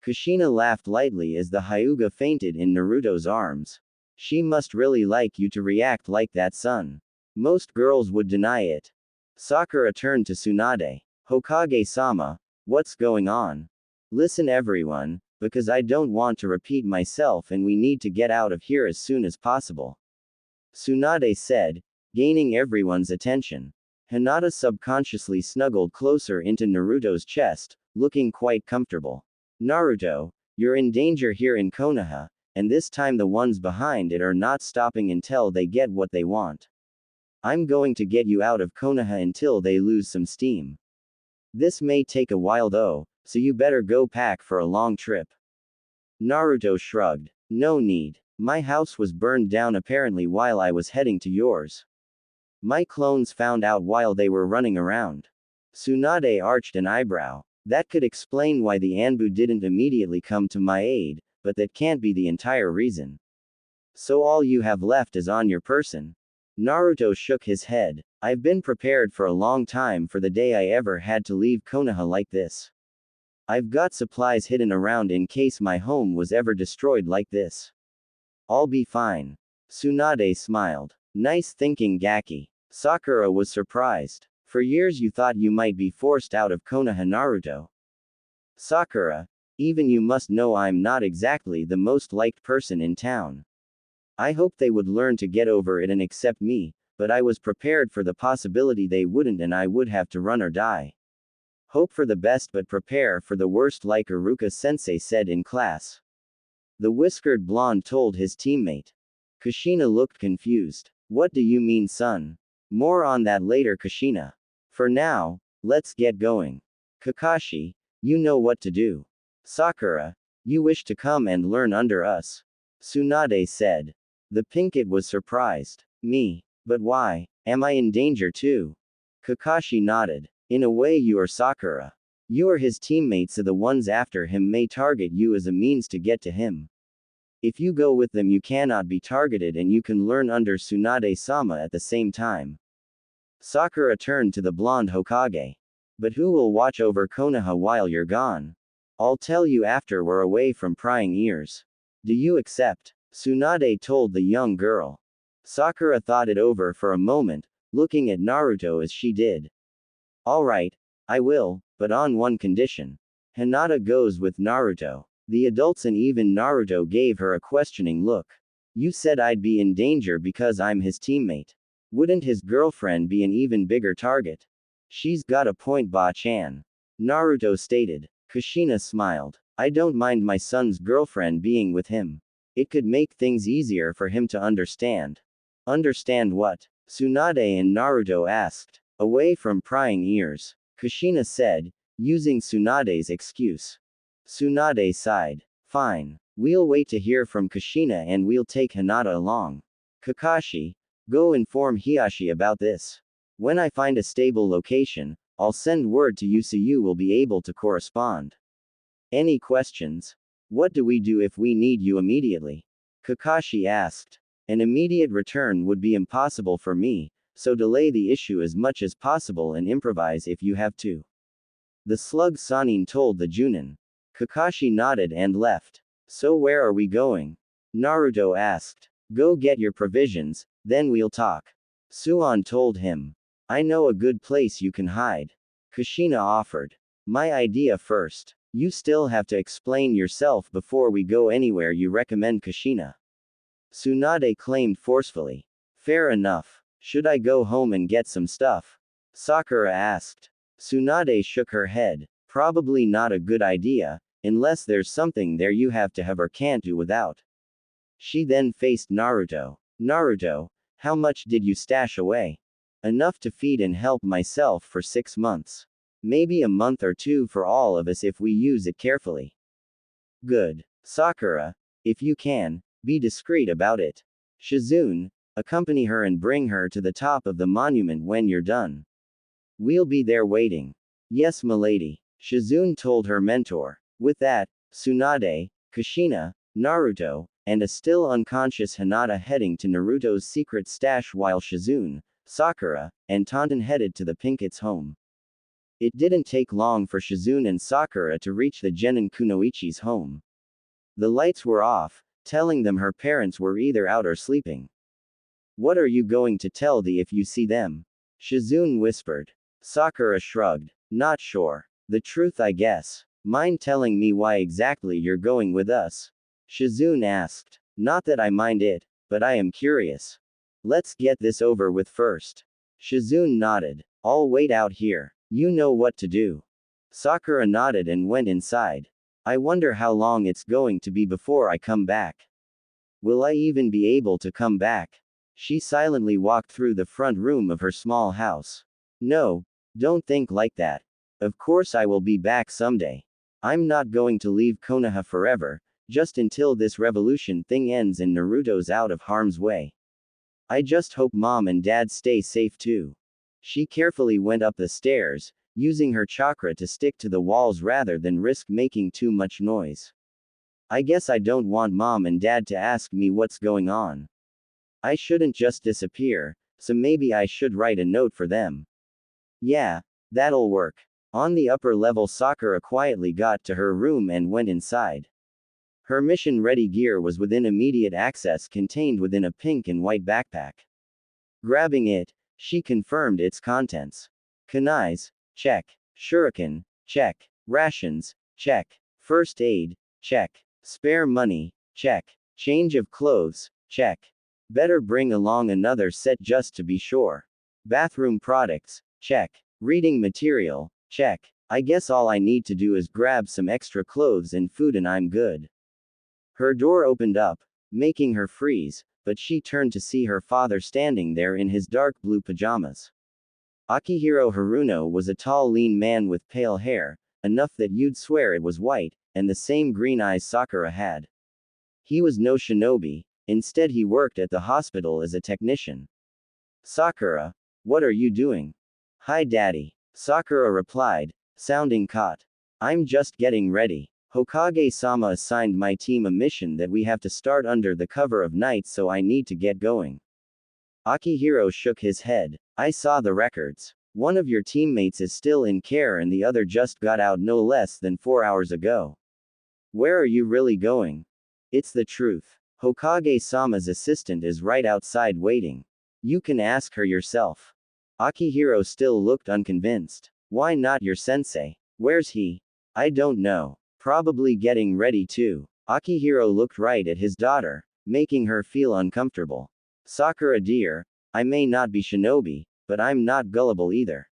Speaker 1: Kushina laughed lightly as the Hyuga fainted in Naruto's arms. She must really like you to react like that, son. Most girls would deny it. Sakura turned to Tsunade. Hokage-sama, what's going on? Listen everyone, because I don't want to repeat myself and we need to get out of here as soon as possible. Tsunade said, gaining everyone's attention. Hinata subconsciously snuggled closer into Naruto's chest, looking quite comfortable. Naruto, you're in danger here in Konoha, and this time the ones behind it are not stopping until they get what they want. I'm going to get you out of Konoha until they lose some steam. This may take a while though, so you better go pack for a long trip. Naruto shrugged. No need. My house was burned down apparently while I was heading to yours. My clones found out while they were running around. Tsunade arched an eyebrow. That could explain why the Anbu didn't immediately come to my aid, but that can't be the entire reason. So all you have left is on your person? Naruto shook his head. I've been prepared for a long time for the day I ever had to leave Konoha like this. I've got supplies hidden around in case my home was ever destroyed like this. I'll be fine. Tsunade smiled. Nice thinking, Gaki. Sakura was surprised. For years you thought you might be forced out of Konoha, Naruto. Sakura, even you must know I'm not exactly the most liked person in town. I hoped they would learn to get over it and accept me, but I was prepared for the possibility they wouldn't and I would have to run or die. Hope for the best but prepare for the worst, like Iruka-sensei said in class. The whiskered blonde told his teammate. Kushina looked confused. What do you mean, son? More on that later, Kushina. For now, let's get going. Kakashi, you know what to do. Sakura, you wish to come and learn under us? Sunade said. The Pinkett was surprised. Me? But why? Am I in danger too? Kakashi nodded. In a way you are Sakura. You are his teammates, so the ones after him may target you as a means to get to him. If you go with them you cannot be targeted and you can learn under Tsunade-sama at the same time. Sakura turned to the blonde Hokage. But who will watch over Konoha while you're gone? I'll tell you after we're away from prying ears. Do you accept? Tsunade told the young girl. Sakura thought it over for a moment, looking at Naruto as she did. Alright, I will, but on one condition. Hinata goes with Naruto. The adults and even Naruto gave her a questioning look. You said I'd be in danger because I'm his teammate. Wouldn't his girlfriend be an even bigger target? She's got a point, Ba-chan. Naruto stated. Kushina smiled. I don't mind my son's girlfriend being with him. It could make things easier for him to understand. Understand what? Tsunade and Naruto asked. Away from prying ears. Kushina said, using Tsunade's excuse. Tsunade sighed. Fine. We'll wait to hear from Kushina and we'll take Hinata along. Kakashi, go inform Hiashi about this. When I find a stable location, I'll send word to you so you will be able to correspond. Any questions? What do we do if we need you immediately? Kakashi asked. An immediate return would be impossible for me, so delay the issue as much as possible and improvise if you have to. The slug Sanin told the Junin. Kakashi nodded and left. So where are we going? Naruto asked. Go get your provisions, then we'll talk. Suan told him. I know a good place you can hide. Kushina offered. My idea first. You still have to explain yourself before we go anywhere you recommend, Kushina. Tsunade claimed forcefully. Fair enough. Should I go home and get some stuff? Sakura asked. Tsunade shook her head. Probably not a good idea, unless there's something there you have to have or can't do without. She then faced Naruto. Naruto, how much did you stash away? Enough to feed and help myself for 6 months. Maybe a month or 2 for all of us if we use it carefully. Good. Sakura, if you can, be discreet about it. Shizune, accompany her and bring her to the top of the monument when you're done. We'll be there waiting. Yes, milady, Shizune told her mentor. With that, Tsunade, Kushina, Naruto, and a still unconscious Hinata heading to Naruto's secret stash while Shizune, Sakura, and Taunton headed to the Pinkett's home. It didn't take long for Shizune and Sakura to reach the Genin Kunoichi's home. The lights were off, telling them her parents were either out or sleeping. What are you going to tell thee if you see them? Shizune whispered. Sakura shrugged. Not sure. The truth, I guess. Mind telling me why exactly you're going with us? Shizune asked. Not that I mind it, but I am curious. Let's get this over with first. Shizune nodded. I'll wait out here. You know what to do. Sakura nodded and went inside. I wonder how long it's going to be before I come back. Will I even be able to come back? She silently walked through the front room of her small house. No, don't think like that. Of course I will be back someday. I'm not going to leave Konoha forever, just until this revolution thing ends and Naruto's out of harm's way. I just hope mom and dad stay safe too. She carefully went up the stairs, using her chakra to stick to the walls rather than risk making too much noise. I guess I don't want mom and dad to ask me what's going on. I shouldn't just disappear, so maybe I should write a note for them. Yeah, that'll work. On the upper level, Sakura quietly got to her room and went inside. Her mission-ready gear was within immediate access, contained within a pink and white backpack. Grabbing it, she confirmed its contents. Kunais, check. Shuriken, check. Rations, Check. First aid? Check. Spare money? Check. Change of clothes? Check. Better bring along another set just to be sure. Bathroom products? Check. Reading material? Check. I guess all I need to do is grab some extra clothes and food and I'm good. Her door opened up, making her freeze, but she turned to see her father standing there in his dark blue pajamas. Akihiro Haruno was a tall lean man with pale hair, enough that you'd swear it was white, and the same green eyes Sakura had. He was no shinobi, instead he worked at the hospital as a technician. Sakura, what are you doing? Hi daddy, Sakura replied, sounding caught. I'm just getting ready. Hokage-sama assigned my team a mission that we have to start under the cover of night, so I need to get going. Akihiro shook his head. I saw the records. One of your teammates is still in care and the other just got out no less than 4 hours ago. Where are you really going? It's the truth. Hokage-sama's assistant is right outside waiting. You can ask her yourself. Akihiro still looked unconvinced. Why not your sensei? Where's he? I don't know. Probably getting ready too. Akihiro looked right at his daughter, making her feel uncomfortable. Sakura dear, I may not be shinobi, but I'm not gullible either.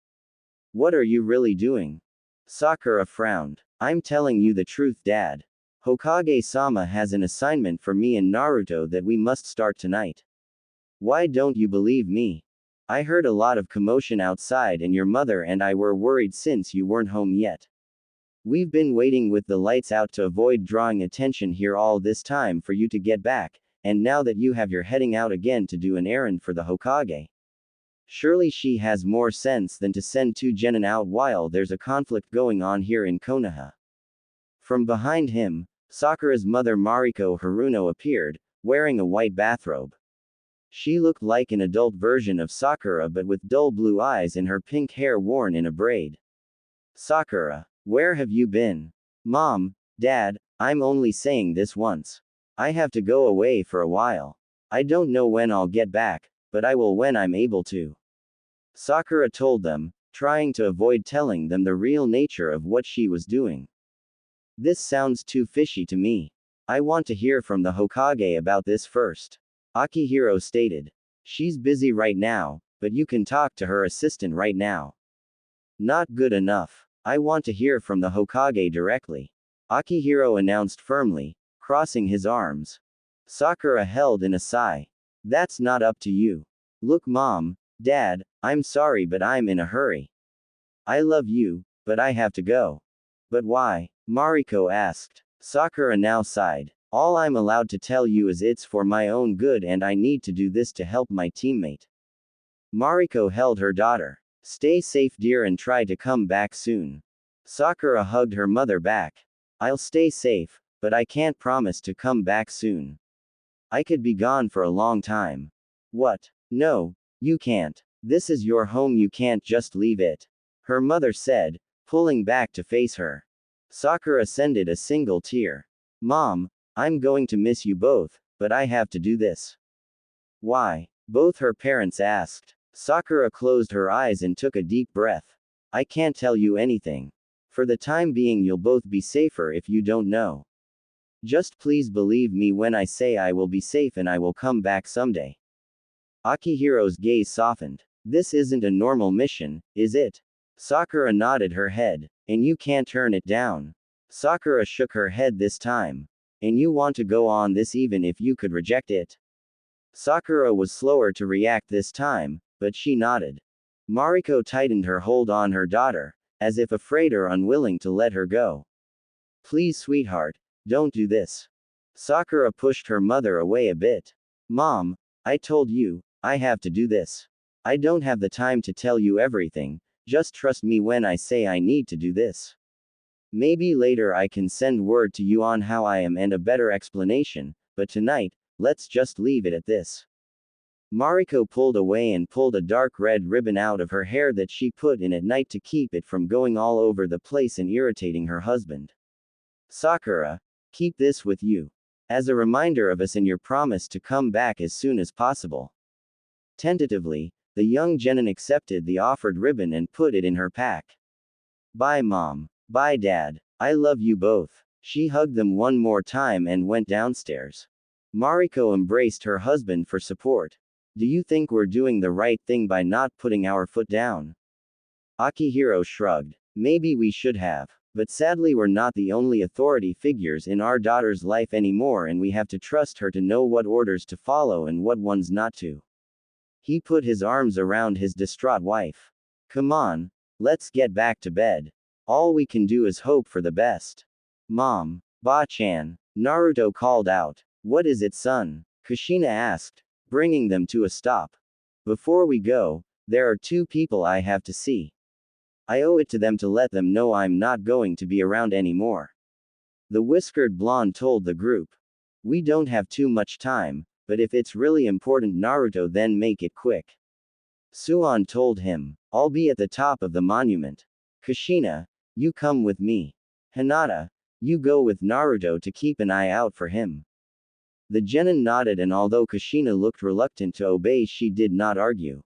Speaker 1: What are you really doing? Sakura frowned. I'm telling you the truth, Dad. Hokage-sama has an assignment for me and Naruto that we must start tonight. Why don't you believe me? I heard a lot of commotion outside and your mother and I were worried since you weren't home yet. We've been waiting with the lights out to avoid drawing attention here all this time for you to get back, and now that you have you're heading out again to do an errand for the Hokage. Surely she has more sense than to send 2 genin out while there's a conflict going on here in Konoha. From behind him, Sakura's mother Mariko Haruno appeared, wearing a white bathrobe. She looked like an adult version of Sakura but with dull blue eyes and her pink hair worn in a braid. Sakura, where have you been? Mom, Dad, I'm only saying this once. I have to go away for a while. I don't know when I'll get back, but I will when I'm able to. Sakura told them, trying to avoid telling them the real nature of what she was doing. This sounds too fishy to me. I want to hear from the Hokage about this first. Akihiro stated. She's busy right now, but you can talk to her assistant right now. Not good enough. I want to hear from the Hokage directly. Akihiro announced firmly, crossing his arms. Sakura held in a sigh. That's not up to you. Look Mom, Dad, I'm sorry but I'm in a hurry. I love you, but I have to go. But why? Mariko asked. Sakura now sighed. All I'm allowed to tell you is it's for my own good and I need to do this to help my teammate. Mariko held her daughter. Stay safe dear and try to come back soon. Sakura hugged her mother back. I'll stay safe, but I can't promise to come back soon. I could be gone for a long time. What? No, you can't. This is your home, you can't just leave it. Her mother said, pulling back to face her. Sakura sended a single tear. Mom, I'm going to miss you both, but I have to do this. Why? Both her parents asked. Sakura closed her eyes and took a deep breath. I can't tell you anything. For the time being you'll both be safer if you don't know. Just please believe me when I say I will be safe and I will come back someday. Akihiro's gaze softened. This isn't a normal mission, is it? Sakura nodded her head. And you can't turn it down. Sakura shook her head this time. And you want to go on this even if you could reject it? Sakura was slower to react this time, but she nodded. Mariko tightened her hold on her daughter, as if afraid or unwilling to let her go. Please sweetheart, don't do this. Sakura pushed her mother away a bit. Mom, I told you, I have to do this. I don't have the time to tell you everything, just trust me when I say I need to do this. Maybe later I can send word to you on how I am and a better explanation, but tonight, let's just leave it at this. Mariko pulled away and pulled a dark red ribbon out of her hair that she put in at night to keep it from going all over the place and irritating her husband. Sakura, keep this with you. As a reminder of us and your promise to come back as soon as possible. Tentatively, the young genin accepted the offered ribbon and put it in her pack. Bye Mom. Bye Dad. I love you both. She hugged them one more time and went downstairs. Mariko embraced her husband for support. Do you think we're doing the right thing by not putting our foot down? Akihiro shrugged. Maybe we should have. But sadly, we're not the only authority figures in our daughter's life anymore, and we have to trust her to know what orders to follow and what ones not to. He put his arms around his distraught wife. Come on, let's get back to bed. All we can do is hope for the best. Mom, Ba-chan, Naruto called out. What is it, son? Kushina asked, bringing them to a stop. Before we go, there are two people I have to see. I owe it to them to let them know I'm not going to be around anymore. The whiskered blonde told the group. We don't have too much time, but if it's really important, Naruto, then make it quick. Suan told him. I'll be at the top of the monument. Kushina, you come with me. Hinata, you go with Naruto to keep an eye out for him. The genin nodded, and although Kushina looked reluctant to obey, she did not argue.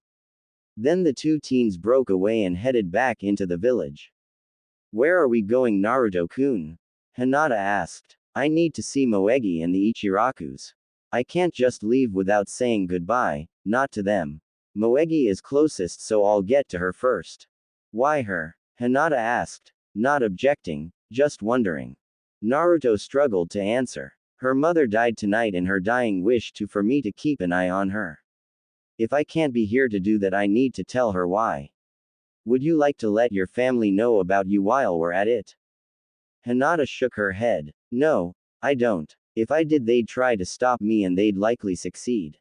Speaker 1: Then the two teens broke away and headed back into the village. Where are we going, Naruto-kun? Hinata asked. I need to see Moegi and the Ichirakus. I can't just leave without saying goodbye, not to them. Moegi is closest, so I'll get to her first. Why her? Hinata asked, not objecting, just wondering. Naruto struggled to answer. Her mother died tonight, and her dying wish to for me to keep an eye on her. If I can't be here to do that, I need to tell her why. Would you like to let your family know about you while we're at it? Hinata shook her head. No, I don't. If I did, they'd try to stop me and they'd likely succeed.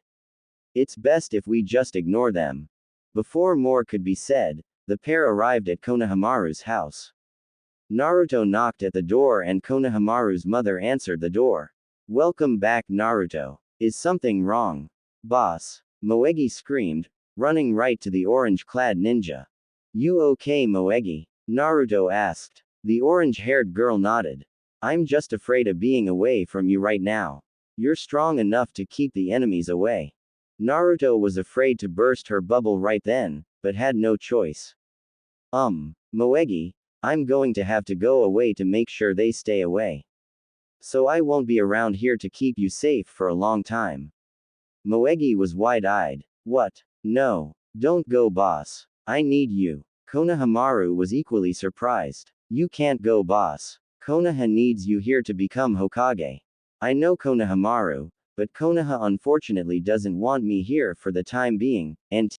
Speaker 1: It's best if we just ignore them. Before more could be said, the pair arrived at Konohamaru's house. Naruto knocked at the door and Konohamaru's mother answered the door. Welcome back, Naruto. Is something wrong? Boss, Moegi screamed, running right to the orange-clad ninja. You okay, Moegi? Naruto asked. The orange-haired girl nodded. I'm just afraid of being away from you right now. You're strong enough to keep the enemies away. Naruto was afraid to burst her bubble right then, but had no choice. Moegi, I'm going to have to go away to make sure they stay away. So I won't be around here to keep you safe for a long time. Moegi was wide-eyed. What? No. Don't go, boss. I need you. Konohamaru was equally surprised. You can't go, boss. Konoha needs you here to become Hokage. I know, Konohamaru, but Konoha unfortunately doesn't want me here for the time being, and